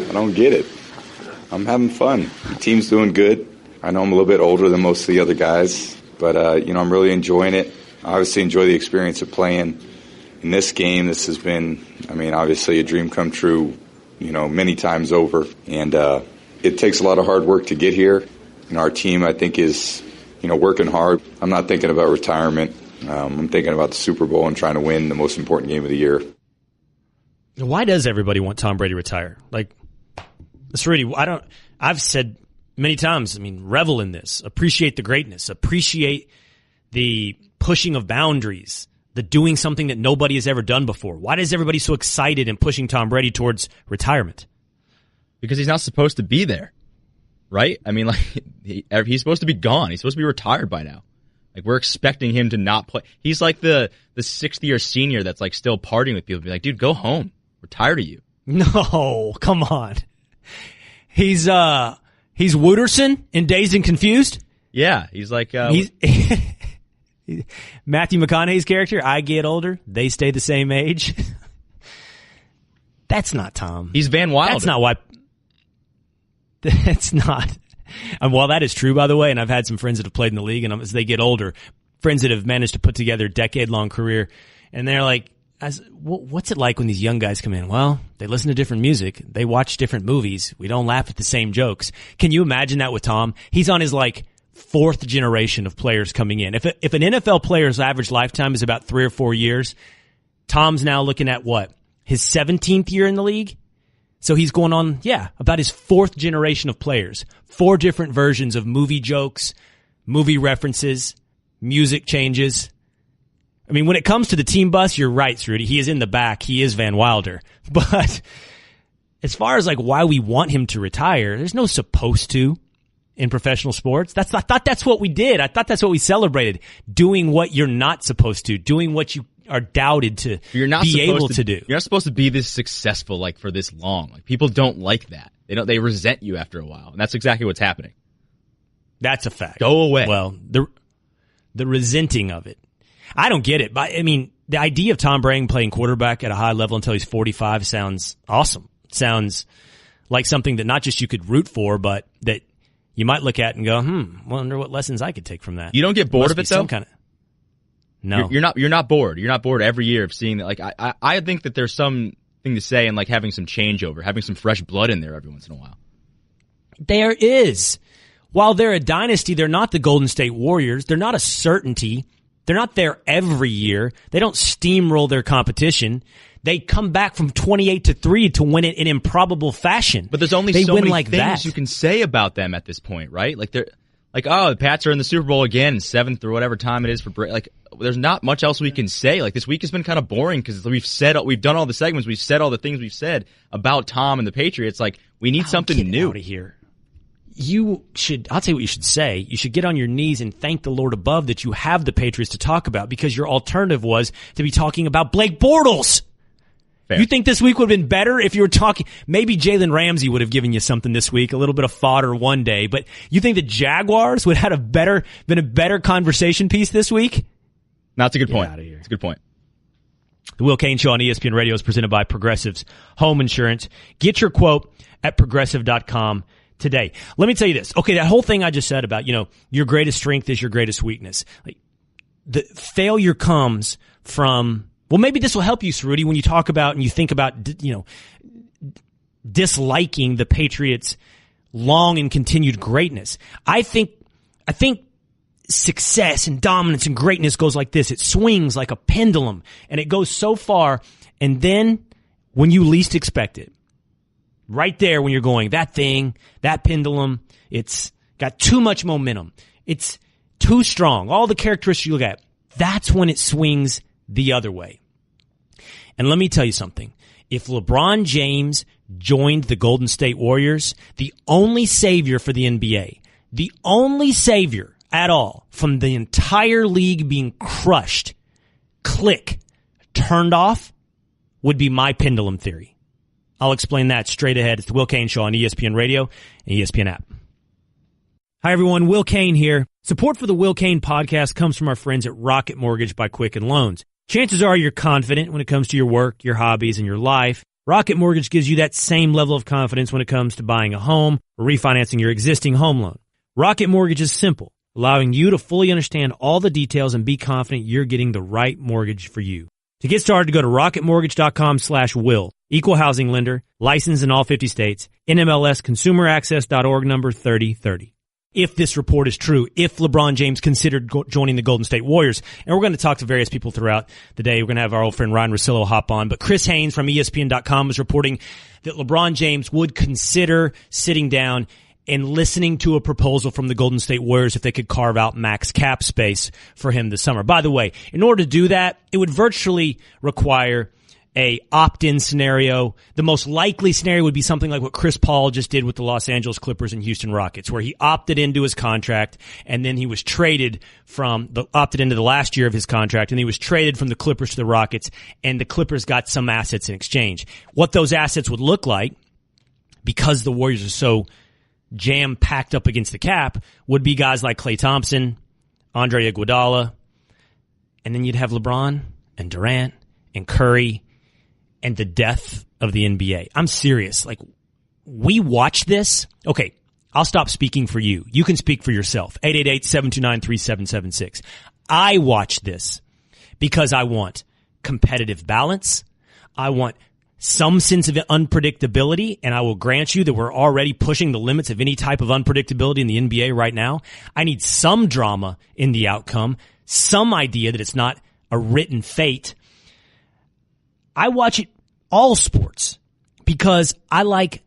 S14: I don't get it. I'm having fun. The team's doing good. I know I'm a little bit older than most of the other guys, but I'm really enjoying it. I obviously enjoy the experience of playing in this game. This has been, obviously a dream come true, many times over. And it takes a lot of hard work to get here. Our team, I think, is, working hard. I'm not thinking about retirement. I'm thinking about the Super Bowl and trying to win the most important game of the year.
S2: Why does everybody want Tom Brady to retire? I've said many times, revel in this. Appreciate the greatness. Appreciate the pushing of boundaries. The doing something that nobody has ever done before. Why is everybody so excited and pushing Tom Brady towards retirement?
S4: Because he's not supposed to be there, right? He's supposed to be gone. He's supposed to be retired by now. We're expecting him to not play. He's like the 6th-year senior that's still partying with people. Be like, dude, go home. We're tired of you.
S2: No, come on. He's Wooderson in Dazed and Confused?
S4: Yeah, he's like...
S2: He's Matthew McConaughey's character, I get older, they stay the same age. That's not Tom.
S4: He's Van Wilder.
S2: That's not why... That's not... Well, that is true, by the way, and I've had some friends that have played in the league, and as they get older, friends that have managed to put together a decade-long career, and they're like, what's it like when these young guys come in? Well, they listen to different music. They watch different movies. We don't laugh at the same jokes. Can you imagine that with Tom? He's on his, 4th generation of players coming in. If an NFL player's average lifetime is about 3 or 4 years, Tom's now looking at what? His 17th year in the league? So he's going on, about his fourth generation of players. 4 different versions of movie jokes, movie references, music changes. I mean, when it comes to the team bus, you're right, Rudy. He is in the back. He is Van Wilder. But as far as like why we want him to retire, there's no supposed to in professional sports. I thought that's what we did. I thought that's what we celebrated. Doing what you're not supposed to. Doing what you are doubted to be able to do.
S4: You're not supposed to be this successful like for this long. Like people don't like that. They resent you after a while. And that's exactly what's happening.
S2: That's a fact.
S4: Go away.
S2: Well, the resenting of it. I don't get it. But I mean, the idea of Tom Brady playing quarterback at a high level until he's 45 sounds awesome. Sounds like something that not just you could root for, but that you might look at and go, wonder what lessons I could take from that.
S4: You don't get bored of it, though?
S2: No.
S4: You're not bored. You're not bored every year of seeing that. Like, I think that there's something to say in like having some changeover, having some fresh blood in there every once in a while.
S2: There is. While they're a dynasty, they're not the Golden State Warriors. They're not a certainty. They're not there every year. They don't steamroll their competition. They come back from 28-3 to win it in improbable fashion.
S4: But there's only so many things you can say about them at this point, right? Like they're like, oh, the Pats are in the Super Bowl again, 7th or whatever time it is for Brady. Like, there's not much else we can say. Like, this week has been kind of boring because we've done all the segments, we've said all the things we've said about Tom and the Patriots. Like, we need something new.
S2: Out of here. I'll tell you what you should say. You should get on your knees and thank the Lord above that you have the Patriots to talk about, because your alternative was to be talking about Blake Bortles. Fair. You think this week would have been better if you were talking, maybe Jalen Ramsey would have given you something this week, a little bit of fodder one day, but you think the Jaguars would have been a better conversation piece this week?
S4: No, that's a good point. It's a good point.
S2: The Will Cain Show on ESPN Radio is presented by Progressive's Home Insurance. Get your quote at progressive.com today. Let me tell you this. Okay, that whole thing I just said about, your greatest strength is your greatest weakness. Like, the failure comes from, well, maybe this will help you, Rudy, when you talk about and you think about, disliking the Patriots' long and continued greatness. I think success and dominance and greatness goes like this. It swings like a pendulum, and it goes so far, and then when you least expect it, right there when you're going, that pendulum, it's got too much momentum. It's too strong. All the characteristics you look at, that's when it swings the other way. And let me tell you something. If LeBron James joined the Golden State Warriors, the only savior for the NBA, the only savior at all from the entire league being crushed, turned off, would be my pendulum theory. I'll explain that straight ahead. It's the Will Cain Show on ESPN Radio and ESPN app. Hi, everyone. Will Cain here. Support for the Will Cain podcast comes from our friends at Rocket Mortgage by Quicken Loans. Chances are you're confident when it comes to your work, your hobbies, and your life. Rocket Mortgage gives you that same level of confidence when it comes to buying a home or refinancing your existing home loan. Rocket Mortgage is simple, allowing you to fully understand all the details and be confident you're getting the right mortgage for you. To get started, go to rocketmortgage.com/will. Equal housing lender, licensed in all 50 states, NMLS consumeraccess.org number 3030. If this report is true, if LeBron James considered joining the Golden State Warriors, and we're going to talk to various people throughout the day. We're going to have our old friend Ryan Russillo hop on, but Chris Haynes from ESPN.com is reporting that LeBron James would consider sitting down and listening to a proposal from the Golden State Warriors if they could carve out max cap space for him this summer. By the way, in order to do that, it would virtually require a opt-in scenario. The most likely scenario would be something like what Chris Paul just did with the Los Angeles Clippers and Houston Rockets, where he opted into his contract and then he was opted into the last year of his contract, and he was traded from the Clippers to the Rockets, and the Clippers got some assets in exchange. What those assets would look like, because the Warriors are so jam-packed up against the cap, would be guys like Klay Thompson, Andre Iguodala, and then you'd have LeBron and Durant and Curry and the death of the NBA. I'm serious. Like, we watch this. Okay, I'll stop speaking for you. You can speak for yourself. 888-729-3776. I watch this because I want competitive balance. I want some sense of unpredictability, and I will grant you that we're already pushing the limits of any type of unpredictability in the NBA right now. I need some drama in the outcome, some idea that it's not a written fate. I watch it all sports because I like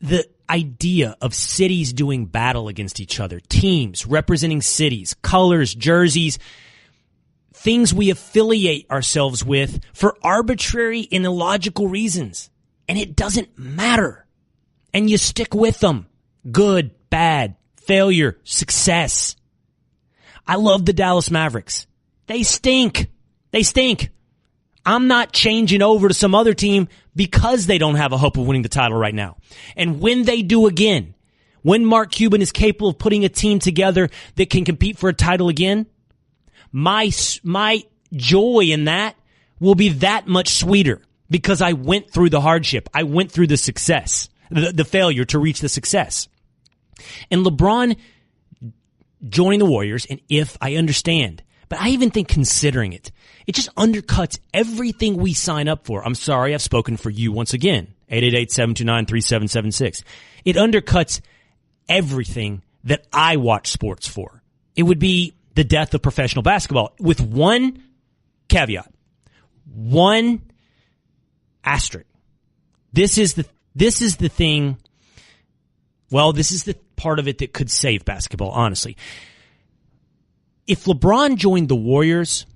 S2: the idea of cities doing battle against each other, teams representing cities, colors, jerseys, things we affiliate ourselves with for arbitrary and illogical reasons. And it doesn't matter. And you stick with them. Good, bad, failure, success. I love the Dallas Mavericks. They stink. They stink. I'm not changing over to some other team because they don't have a hope of winning the title right now. And when they do again, when Mark Cuban is capable of putting a team together that can compete for a title again, my joy in that will be that much sweeter because I went through the hardship. I went through the success, the failure to reach the success. And LeBron joining the Warriors, and if I understand, but I even think considering it just undercuts everything we sign up for. I'm sorry, I've spoken for you once again. 888-729-3776. It undercuts everything that I watch sports for. It would be the death of professional basketball with one caveat, one asterisk. This is the thing. Well, this is the part of it that could save basketball, honestly. If LeBron joined the Warriors,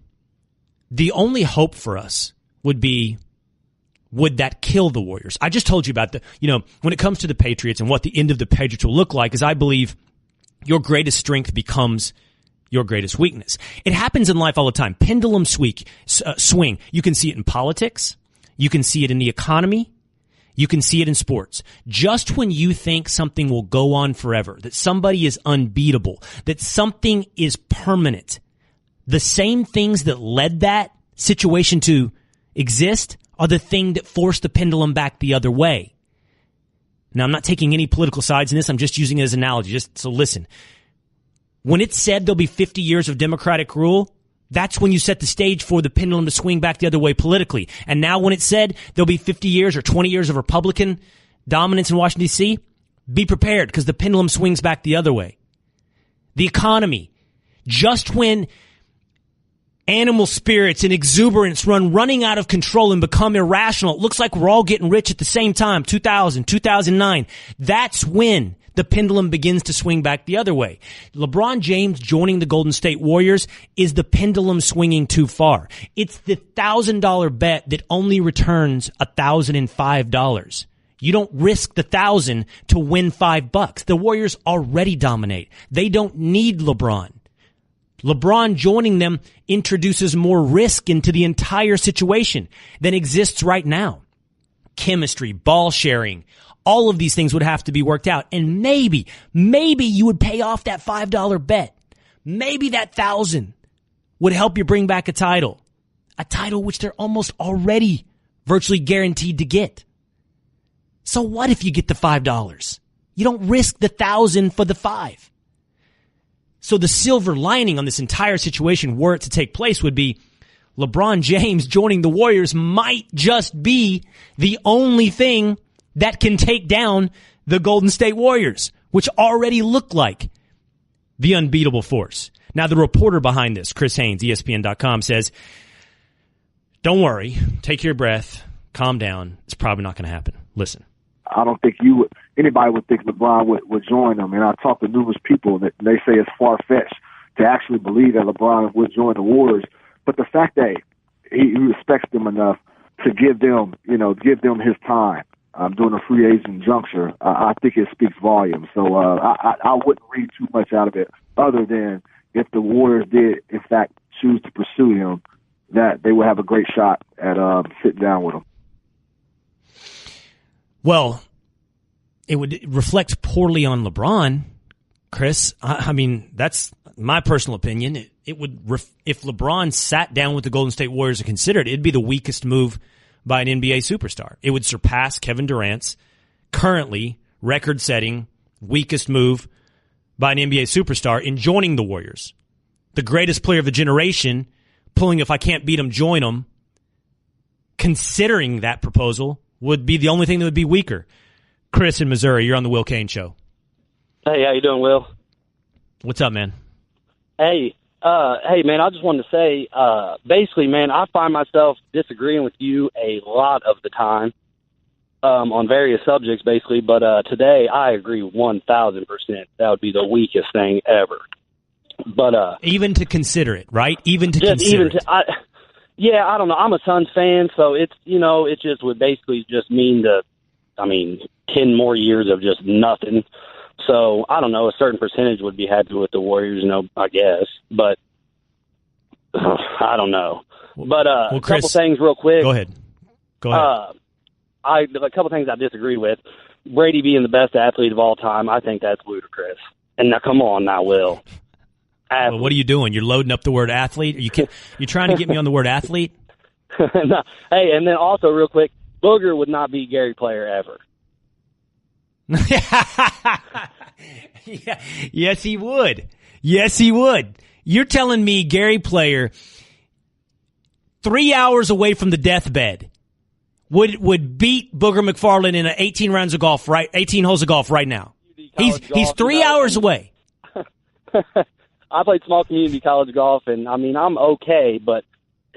S2: the only hope for us would be, would that kill the Warriors? I just told you about when it comes to the Patriots and what the end of the Patriots will look like, is I believe your greatest strength becomes your greatest weakness. It happens in life all the time. Pendulum swing. You can see it in politics. You can see it in the economy. You can see it in sports. Just when you think something will go on forever, that somebody is unbeatable, that something is permanent, the same things that led that situation to exist are the thing that forced the pendulum back the other way. Now, I'm not taking any political sides in this. I'm just using it as an analogy. So listen. When it's said there'll be 50 years of democratic rule, that's when you set the stage for the pendulum to swing back the other way politically. And now when it's said there'll be 50 years or 20 years of Republican dominance in Washington, D.C., be prepared because the pendulum swings back the other way. The economy. Just when animal spirits and exuberance running out of control and become irrational, it looks like we're all getting rich at the same time, 2000, 2009. That's when the pendulum begins to swing back the other way. LeBron James joining the Golden State Warriors is the pendulum swinging too far. It's the $1,000 bet that only returns $1,005. You don't risk the $1,000 to win $5. The Warriors already dominate. They don't need LeBron. LeBron joining them introduces more risk into the entire situation than exists right now. Chemistry, ball sharing, all of these things would have to be worked out. And maybe you would pay off that $5 bet. Maybe that $1,000 would help you bring back a title which they're almost already virtually guaranteed to get. So what if you get the $5? You don't risk the $1,000 for the $5. So the silver lining on this entire situation, were it to take place, would be LeBron James joining the Warriors might just be the only thing that can take down the Golden State Warriors, which already look like the unbeatable force. Now, the reporter behind this, Chris Haynes, ESPN.com, says, don't worry, take your breath, calm down. It's probably not going to happen. Listen.
S15: I don't think anybody would think LeBron would join them. And I talked to numerous people that they say it's far-fetched to actually believe that LeBron would join the Warriors. But the fact that he respects them enough to give them his time during a free agent juncture, I think it speaks volumes. So I wouldn't read too much out of it, other than if the Warriors did, in fact, choose to pursue him, that they would have a great shot at sitting down with him.
S2: Well, it would reflect poorly on LeBron, Chris. I mean, that's my personal opinion. It would, if LeBron sat down with the Golden State Warriors and considered it, it'd be the weakest move by an NBA superstar. It would surpass Kevin Durant's currently record-setting weakest move by an NBA superstar in joining the Warriors. The greatest player of the generation, pulling if I can't beat him, join him, considering that proposal would be the only thing that would be weaker. Chris in Missouri, you're on the Will Cain Show.
S16: Hey, how you doing, Will?
S2: What's up, man?
S16: Hey, man, I just wanted to say, basically, man, I find myself disagreeing with you a lot of the time. on various subjects, basically. But today, I agree 1,000%. That would be the weakest thing ever. But
S2: even to consider it, right? Even to consider it.
S16: I don't know. I'm a Suns fan, so it's it just would basically just mean 10 more years of just nothing. So I don't know. A certain percentage would be happy with the Warriors, I guess. But I don't know. But a
S2: Chris,
S16: couple things real quick.
S2: Go ahead.
S16: A couple things I disagree with. Brady being the best athlete of all time, I think that's ludicrous. And now, come on, now, Will.
S2: Well, what are you doing? You're loading up the word athlete? You're trying to get me on the word athlete?
S16: No. Hey, and then also real quick, Booger would not be Gary Player ever.
S2: Yeah. Yes, he would. Yes, he would. You're telling me Gary Player, 3 hours away from the deathbed, would beat Booger McFarland in 18 rounds of golf, right? 18 holes of golf right now. He's 3 hours away.
S16: I played small community college golf, and I'm okay, but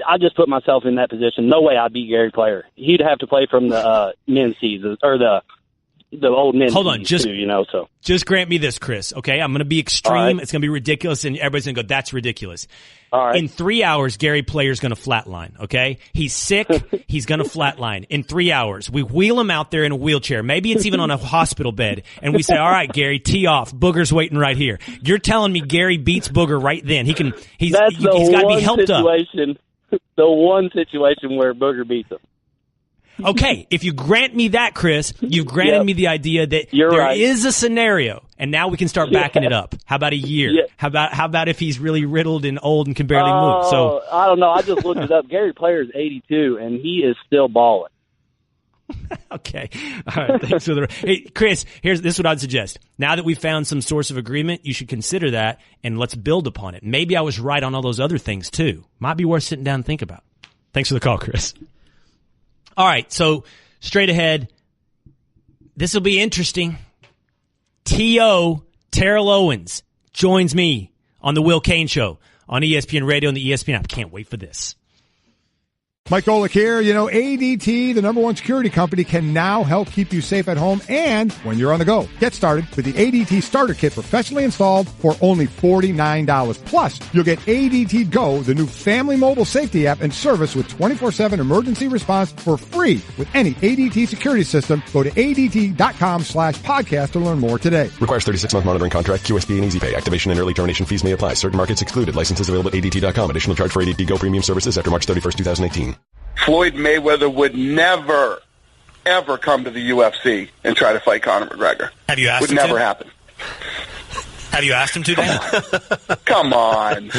S16: I just put myself in that position. No way I'd beat Gary Player. He'd have to play from the men's seasons or the old men's.
S2: Hold on,
S16: just
S2: grant me this, Chris. Okay, I'm going to be extreme. Right. It's going to be ridiculous, and everybody's going to go, "That's ridiculous."
S16: All right.
S2: In 3 hours, Gary Player's going to flatline. Okay, he's sick. He's going to flatline in 3 hours. We wheel him out there in a wheelchair. Maybe it's even on a hospital bed, and we say, "All right, Gary, tee off. Booger's waiting right here." You're telling me Gary beats Booger right then? He's got to be helped up.
S16: The one situation where Booger beats him.
S2: Okay, if you grant me that, Chris, you've granted me the idea that there is a scenario, and now we can start backing it up. How about a year? Yeah. How about if he's really riddled and old and can barely move? So
S16: I don't know. I just looked it up. Gary Player is 82, and he is still balling.
S2: Okay. All right. Thanks for hey, Chris, this is what I'd suggest. Now that we've found some source of agreement, you should consider that, and let's build upon it. Maybe I was right on all those other things, too. Might be worth sitting down and think about. Thanks for the call, Chris. All right, so straight ahead, this will be interesting. T.O. Terrell Owens joins me on the Will Cain Show on ESPN Radio and the ESPN app. Can't wait for this.
S7: Mike Golick here. ADT, the #1 security company, can now help keep you safe at home and when you're on the go. Get started with the ADT Starter Kit professionally installed for only $49. Plus, you'll get ADT Go, the new family mobile safety app and service with 24/7 emergency response for free with any ADT security system. Go to ADT.com/podcast to learn more today.
S8: Requires 36-month monitoring contract, QSP and EasyPay. Activation and early termination fees may apply. Certain markets excluded. Licenses available at ADT.com. Additional charge for ADT Go premium services after March 31st, 2018.
S17: Floyd Mayweather would never, ever come to the UFC and try to fight Conor McGregor.
S2: Have you asked him
S17: to? Would never happen.
S2: Have you asked him to, Dan?
S17: Come on.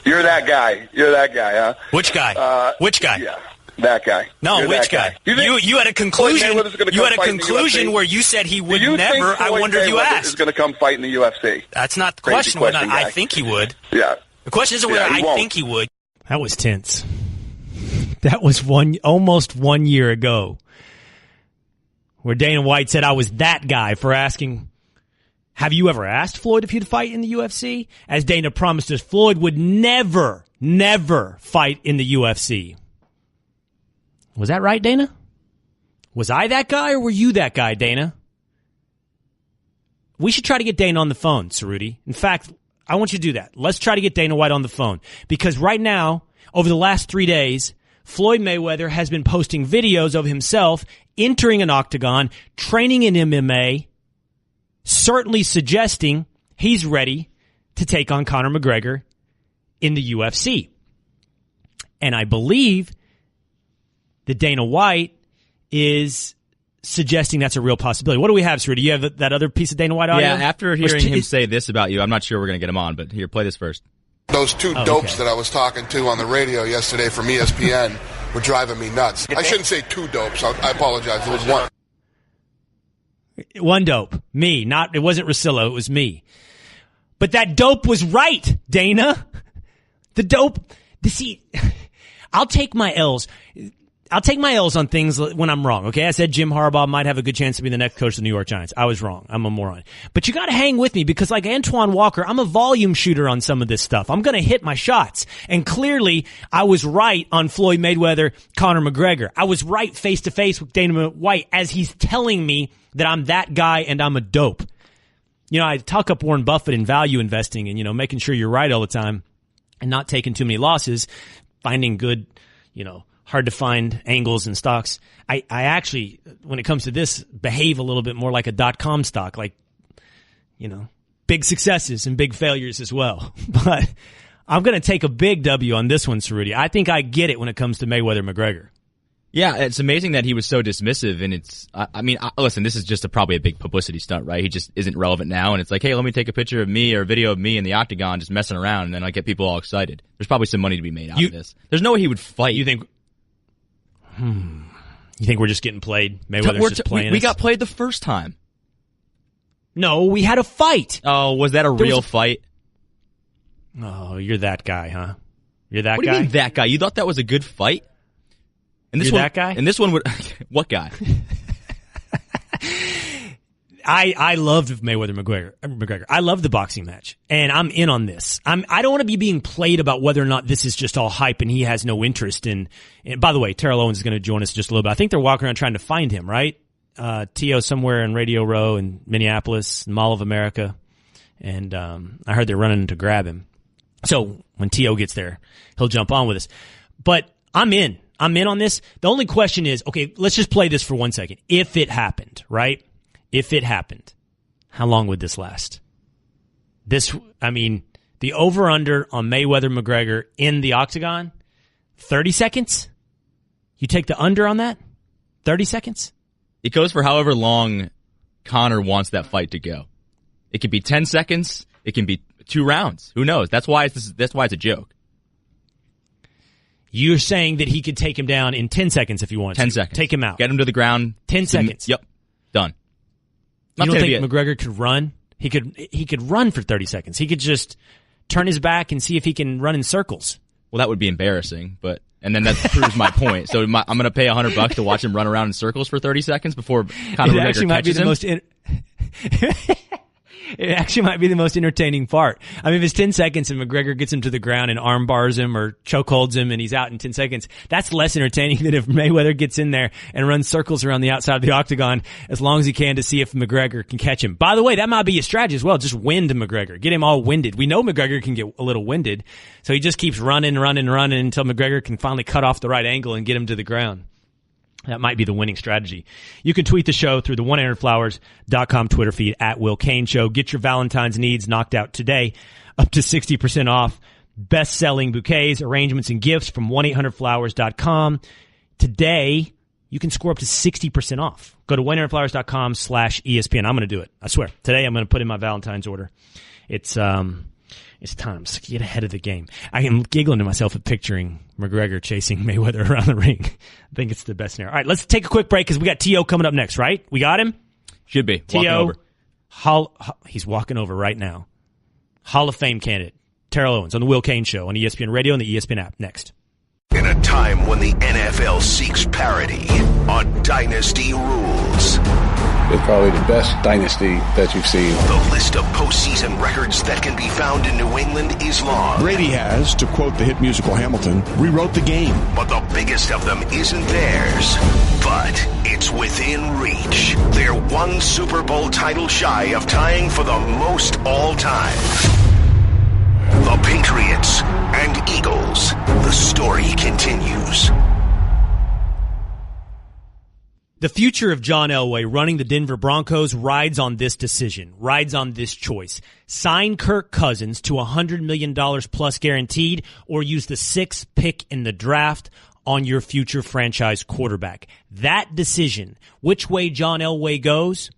S17: You're that guy, huh?
S2: Which guy? Which guy?
S17: Yeah, that guy.
S2: No,
S17: You're
S2: which guy? You had a conclusion. You had a conclusion where you said he would never. I wonder if you asked.
S17: Is going to come fight in the UFC?
S2: That's not the question. I think he would.
S17: Yeah.
S2: The question isn't whether I think he would. That was tense. That was almost 1 year ago, where Dana White said I was that guy for asking, have you ever asked Floyd if he'd fight in the UFC? As Dana promised us, Floyd would never fight in the UFC. Was that right, Dana? Was I that guy, or were you that guy, Dana? We should try to get Dana on the phone, Cerruti. In fact, I want you to do that. Let's try to get Dana White on the phone. Because right now, over the last 3 days, Floyd Mayweather has been posting videos of himself entering an octagon, training in MMA, certainly suggesting he's ready to take on Conor McGregor in the UFC. And I believe that Dana White is suggesting that's a real possibility. What do we have, Cerruti? Do you have that other piece of Dana White audio?
S4: Yeah, after hearing him say this about you, I'm not sure we're going to get him on, but here, play this first.
S18: Those two dopes that I was talking to on the radio yesterday from ESPN were driving me nuts. I shouldn't say two dopes. I apologize. It was one.
S2: One dope. Me. It wasn't Russillo. It was me. But that dope was right, Dana. The dope. See, I'll take my L's. I'll take my L's on things when I'm wrong, okay? I said Jim Harbaugh might have a good chance to be the next coach of the New York Giants. I was wrong. I'm a moron. But you gotta hang with me because like Antoine Walker, I'm a volume shooter on some of this stuff. I'm gonna hit my shots. And clearly, I was right on Floyd Mayweather, Conor McGregor. I was right face to face with Dana White as he's telling me that I'm that guy and I'm a dope. You know, I talk up Warren Buffett in value investing and, you know, making sure you're right all the time and not taking too many losses, finding good, you know, hard to find angles in stocks. I actually, when it comes to this, behave a little bit more like a .com stock, like, you know, big successes and big failures as well. But I'm going to take a big W on this one, Cerruti. I think I get it when it comes to Mayweather-McGregor.
S4: Yeah, it's amazing that he was so dismissive, and it's, listen, this is just probably a big publicity stunt, right? He just isn't relevant now, and it's like, hey, let me take a picture of me or a video of me in the octagon just messing around, and then I get people all excited. There's probably some money to be made out of this. There's no way he would fight.
S2: You think we're just getting played? Mayweather's just playing
S4: We
S2: us?
S4: got played the first time.
S2: No, we had a fight.
S4: Oh, was that a real fight?
S2: Oh, you're that guy, huh? You're that guy?
S4: What do you mean that guy? You thought that was a good fight? And this
S2: You're
S4: one,
S2: that guy?
S4: And this one would... What guy?
S2: I loved Mayweather-McGregor. I loved the boxing match, and I'm in on this. I don't want to be being played about whether or not this is just all hype and he has no interest in. And by the way, Terrell Owens is going to join us in just a little bit. I think they're walking around trying to find him, right? T.O. somewhere in Radio Row in Minneapolis, Mall of America, and I heard they're running to grab him. So when T.O. gets there, he'll jump on with us. But I'm in on this. The only question is, okay, let's just play this for 1 second. If it happened, right? If it happened, how long would this last? The over-under on Mayweather-McGregor in the octagon, 30 seconds? You take the under on that? 30 seconds?
S4: It goes for however long Conor wants that fight to go. It could be 10 seconds. It can be 2 rounds. Who knows? That's why it's a joke.
S2: You're saying that he could take him down in 10 seconds if you want
S4: 10 seconds.
S2: Take him out.
S4: Get him to the ground.
S2: 10 seconds.
S4: Yep. Done.
S2: You don't think McGregor could run? He could run for 30 seconds. He could just turn his back and see if he can run in circles.
S4: Well, that would be embarrassing, and then that proves my point. So I'm going to pay $100 to watch him run around in circles for 30 seconds before Conor McGregor catches him.
S2: It actually might be the most entertaining part. I mean, if it's 10 seconds and McGregor gets him to the ground and arm bars him or choke holds him and he's out in 10 seconds, that's less entertaining than if Mayweather gets in there and runs circles around the outside of the octagon as long as he can to see if McGregor can catch him. By the way, that might be a strategy as well. Just wind McGregor. Get him all winded. We know McGregor can get a little winded, so he just keeps running until McGregor can finally cut off the right angle and get him to the ground. That might be the winning strategy. You can tweet the show through the 1-800-Flowers.com Twitter feed at Will Cain Show. Get your Valentine's needs knocked out today. Up to 60% off. Best-selling bouquets, arrangements, and gifts from 1-800-Flowers.com. Today, you can score up to 60% off. Go to 1-800-Flowers.com/ESPN. I'm going to do it. I swear. Today, I'm going to put in my Valentine's order. It's time to get ahead of the game. I am giggling to myself at picturing McGregor chasing Mayweather around the ring. I think it's the best scenario. All right, let's take a quick break because we got T.O. coming up next, right? We got him?
S4: Should be.
S2: T.O. He's walking over right now. Hall of Fame candidate, Terrell Owens on The Will Cain Show on ESPN Radio and the ESPN app. Next.
S1: In a time when the NFL seeks parity on Dynasty Rules.
S19: It's probably the best dynasty that you've seen.
S1: The list of postseason records that can be found in New England is long.
S20: Brady has, to quote the hit musical Hamilton, rewrote the game.
S1: But the biggest of them isn't theirs. But it's within reach. They're one Super Bowl title shy of tying for the most all time. The Patriots and Eagles. The story continues.
S2: The future of John Elway running the Denver Broncos rides on this decision, rides on this choice. Sign Kirk Cousins to $100 million plus guaranteed, or use the 6th pick in the draft on your future franchise quarterback. That decision, which way John Elway goes,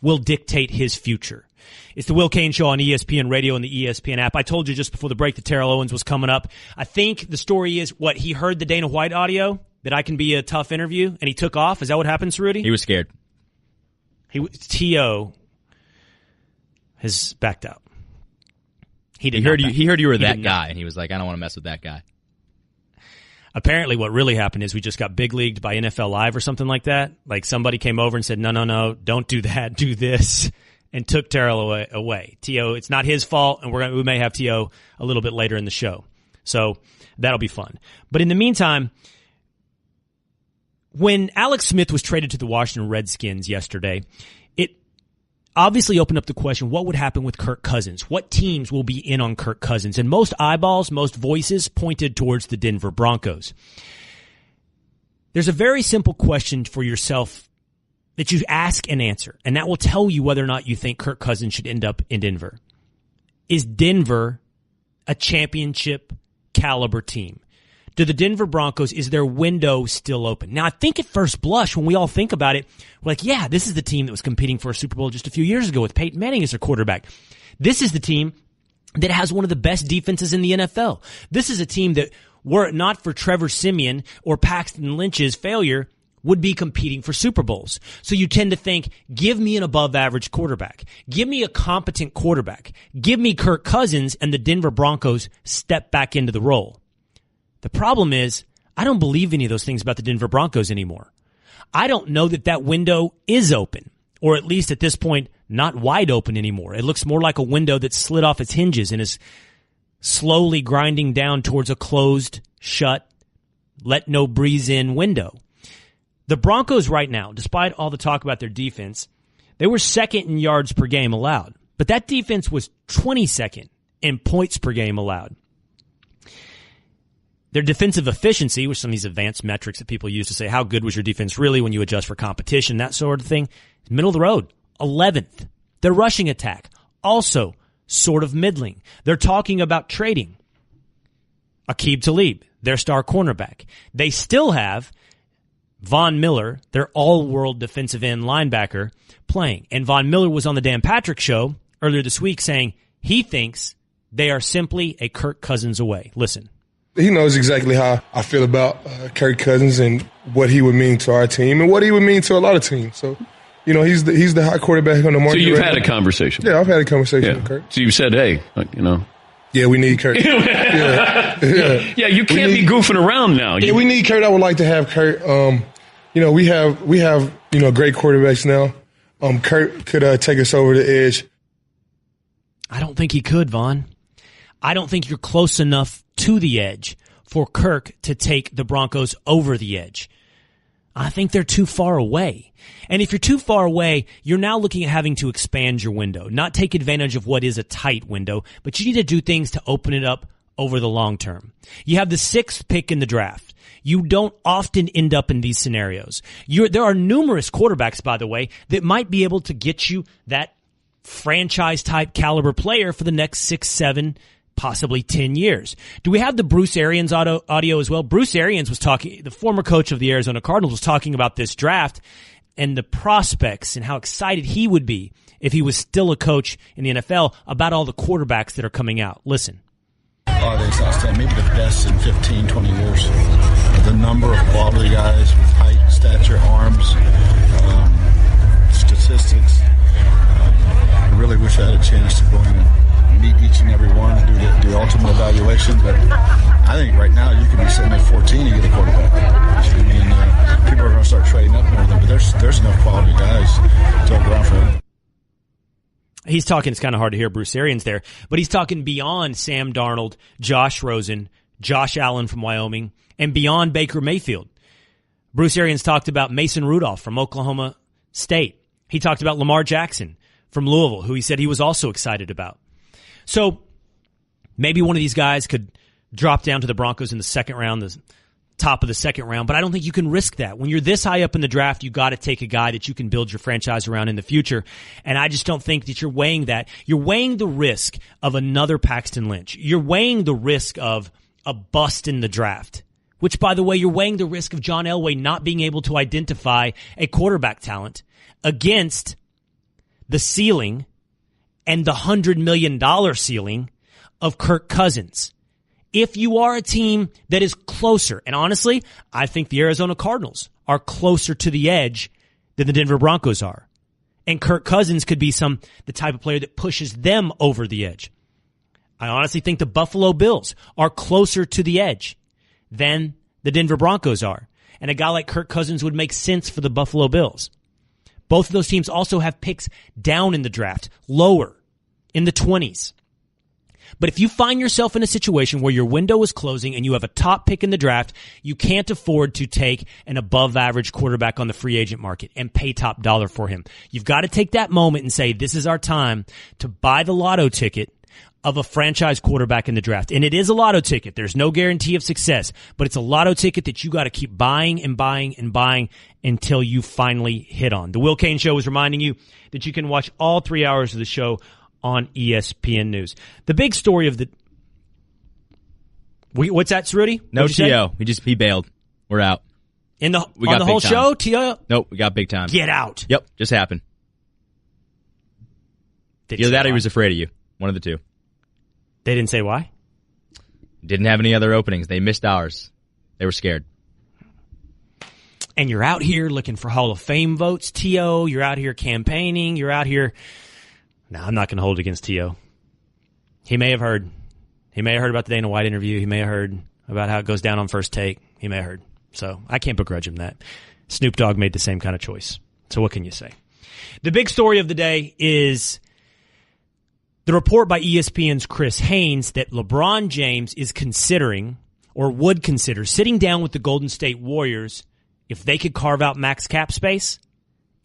S2: will dictate his future. It's the Will Cain Show on ESPN Radio and the ESPN app. I told you just before the break that Terrell Owens was coming up. I think the story is he heard the Dana White audio, that I can be a tough interview, and he took off. Is that what happened, Cerruti?
S4: He was scared.
S2: T.O. has backed out.
S4: He heard you were that guy, and he was like, I don't want to mess with that guy.
S2: Apparently what really happened is we just got big leagued by NFL Live or something like that. Like somebody came over and said, no, don't do that, do this, and took Terrell away. T.O., it's not his fault, and we may have T.O. a little bit later in the show. So that'll be fun. But in the meantime, when Alex Smith was traded to the Washington Redskins yesterday, it obviously opened up the question, what would happen with Kirk Cousins? What teams will be in on Kirk Cousins? And most eyeballs, most voices pointed towards the Denver Broncos. There's a very simple question for yourself that you ask and answer, and that will tell you whether or not you think Kirk Cousins should end up in Denver. Is Denver a championship caliber team? Do the Denver Broncos, is their window still open? Now, I think at first blush, when we all think about it, we're like, yeah, this is the team that was competing for a Super Bowl just a few years ago with Peyton Manning as their quarterback. This is the team that has one of the best defenses in the NFL. This is a team that, were it not for Trevor Siemian or Paxton Lynch's failure, would be competing for Super Bowls. So you tend to think, give me an above-average quarterback. Give me a competent quarterback. Give me Kirk Cousins, and the Denver Broncos step back into the role. The problem is, I don't believe any of those things about the Denver Broncos anymore. I don't know that window is open, or at least at this point, not wide open anymore. It looks more like a window that slid off its hinges and is slowly grinding down towards a closed, shut, let no breeze in window. The Broncos right now, despite all the talk about their defense, they were second in yards per game allowed. But that defense was 22nd in points per game allowed. Their defensive efficiency, which some of these advanced metrics that people use to say how good was your defense really when you adjust for competition, that sort of thing, middle of the road, 11th. Their rushing attack, also sort of middling. They're talking about trading Aqib Talib, their star cornerback. They still have Von Miller, their all-world defensive end linebacker, playing. And Von Miller was on the Dan Patrick Show earlier this week saying he thinks they are simply a Kirk Cousins away. Listen.
S21: He knows exactly how I feel about Kirk Cousins and what he would mean to our team and what he would mean to a lot of teams. So, he's the hot quarterback on the market.
S22: So you've had a conversation?
S21: Yeah, I've had a conversation with Kirk.
S22: So you said, hey,
S21: Yeah, we need Kirk.
S22: Yeah, you can't be goofing around now.
S21: Yeah, we need Kirk. I would like to have Kirk. We have great quarterbacks now. Kirk could take us over the edge.
S2: I don't think he could, Vaughn. I don't think you're close enough to the edge for Kirk to take the Broncos over the edge. I think they're too far away. And if you're too far away, you're now looking at having to expand your window, not take advantage of what is a tight window, but you need to do things to open it up over the long term. You have the 6th pick in the draft. You don't often end up in these scenarios. There are numerous quarterbacks, by the way, that might be able to get you that franchise-type caliber player for the next 6, 7, possibly 10 years. Do we have the Bruce Arians audio as well? Bruce Arians was talking, the former coach of the Arizona Cardinals was talking about this draft and the prospects and how excited he would be if he was still a coach in the NFL about all the quarterbacks that are coming out. Listen.
S23: Oh, it's outstanding. Maybe the best in 15, 20 years. The number of quality guys with height, stature, arms, statistics. I really wish I had a chance to go in and meet each and every one and do the ultimate evaluation. But I think right now you could be sitting at 14 and get a quarterback. I mean, people are going to start trading up and everything, but there's enough quality guys to go around for them.
S2: He's talking, it's kind of hard to hear Bruce Arians there, but he's talking beyond Sam Darnold, Josh Rosen, Josh Allen from Wyoming, and beyond Baker Mayfield. Bruce Arians talked about Mason Rudolph from Oklahoma State. He talked about Lamar Jackson from Louisville, who he said he was also excited about. So maybe one of these guys could drop down to the Broncos in the second round, the top of the second round, but I don't think you can risk that. When you're this high up in the draft, you got to take a guy that you can build your franchise around in the future, and I just don't think that you're weighing that. You're weighing the risk of another Paxton Lynch. You're weighing the risk of a bust in the draft, which, by the way, you're weighing the risk of John Elway not being able to identify a quarterback talent against the ceiling and the $100 million ceiling of Kirk Cousins. If you are a team that is closer, and honestly, I think the Arizona Cardinals are closer to the edge than the Denver Broncos are. And Kirk Cousins could be the type of player that pushes them over the edge. I honestly think the Buffalo Bills are closer to the edge than the Denver Broncos are. And a guy like Kirk Cousins would make sense for the Buffalo Bills. Both of those teams also have picks down in the draft, lower, in the 20s. But if you find yourself in a situation where your window is closing and you have a top pick in the draft, you can't afford to take an above-average quarterback on the free agent market and pay top dollar for him. You've got to take that moment and say, this is our time to buy the lotto ticket of a franchise quarterback in the draft. And it is a lotto ticket. There's no guarantee of success, but it's a lotto ticket that you got to keep buying and buying and buying until you finally hit on. The Will Cain Show is reminding you that you can watch all 3 hours of the show on ESPN News. The big story of the... What's that, Rudy?
S4: No T.O. He bailed. We're out.
S2: On the whole show, T.O.?
S4: Nope, we got big time.
S2: Get out.
S4: Yep, just happened. Either that or he was afraid of you. One of the two.
S2: They didn't say why?
S4: Didn't have any other openings. They missed ours. They were scared.
S2: And you're out here looking for Hall of Fame votes, T.O. You're out here campaigning. You're out here... No, I'm not going to hold it against T.O. He may have heard. He may have heard about the Dana White interview. He may have heard about how it goes down on First Take. He may have heard. So I can't begrudge him that. Snoop Dogg made the same kind of choice. So what can you say? The big story of the day is the report by ESPN's Chris Haynes that LeBron James is considering or would consider sitting down with the Golden State Warriors if they could carve out max cap space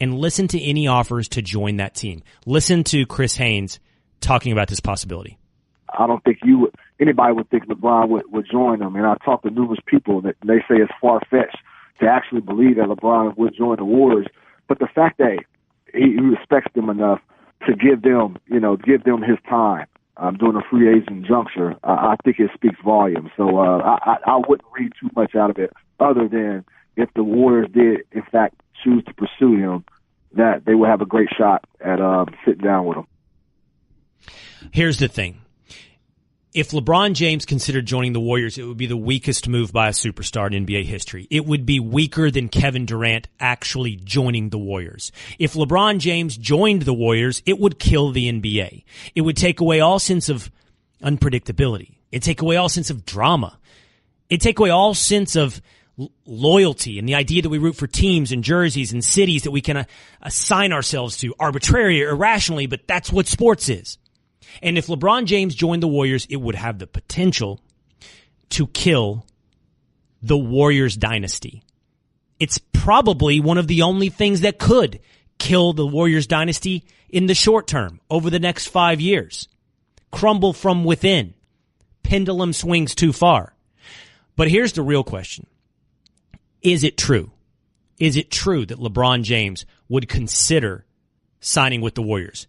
S2: and listen to any offers to join that team. Listen to Chris Haynes talking about this possibility.
S15: I don't think anybody would think LeBron would join them. And I talked to numerous people that they say it's far-fetched to actually believe that LeBron would join the Warriors. But the fact that he respects them enough to give them his time during a free agent juncture, I think it speaks volumes. So I wouldn't read too much out of it other than if the Warriors did, in fact, choose to pursue him, that they will have a great shot at sitting down with him.
S2: Here's the thing. If LeBron James considered joining the Warriors, it would be the weakest move by a superstar in NBA history. It would be weaker than Kevin Durant actually joining the Warriors. If LeBron James joined the Warriors, it would kill the NBA. It would take away all sense of unpredictability. It'd take away all sense of drama. It'd take away all sense of loyalty and the idea that we root for teams and jerseys and cities that we can assign ourselves to arbitrarily or irrationally, but that's what sports is. And if LeBron James joined the Warriors, it would have the potential to kill the Warriors dynasty. It's probably one of the only things that could kill the Warriors dynasty in the short term, over the next 5 years. Crumble from within. Pendulum swings too far. But here's the real question. Is it true? Is it true that LeBron James would consider signing with the Warriors?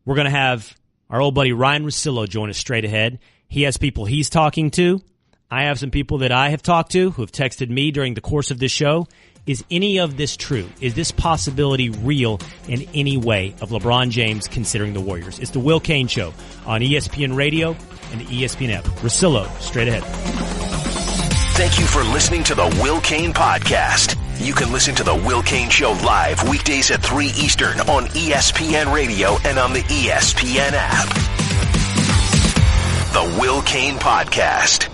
S2: We're going to have our old buddy Ryan Russillo join us straight ahead. He has people he's talking to. I have some people that I have talked to who have texted me during the course of this show. Is any of this true? Is this possibility real in any way of LeBron James considering the Warriors? It's the Will Cain Show on ESPN Radio and the ESPN app. Russillo, straight ahead.
S1: Thank you for listening to the Will Cain Podcast. You can listen to the Will Cain Show live weekdays at 3 Eastern on ESPN Radio and on the ESPN app. The Will Cain Podcast.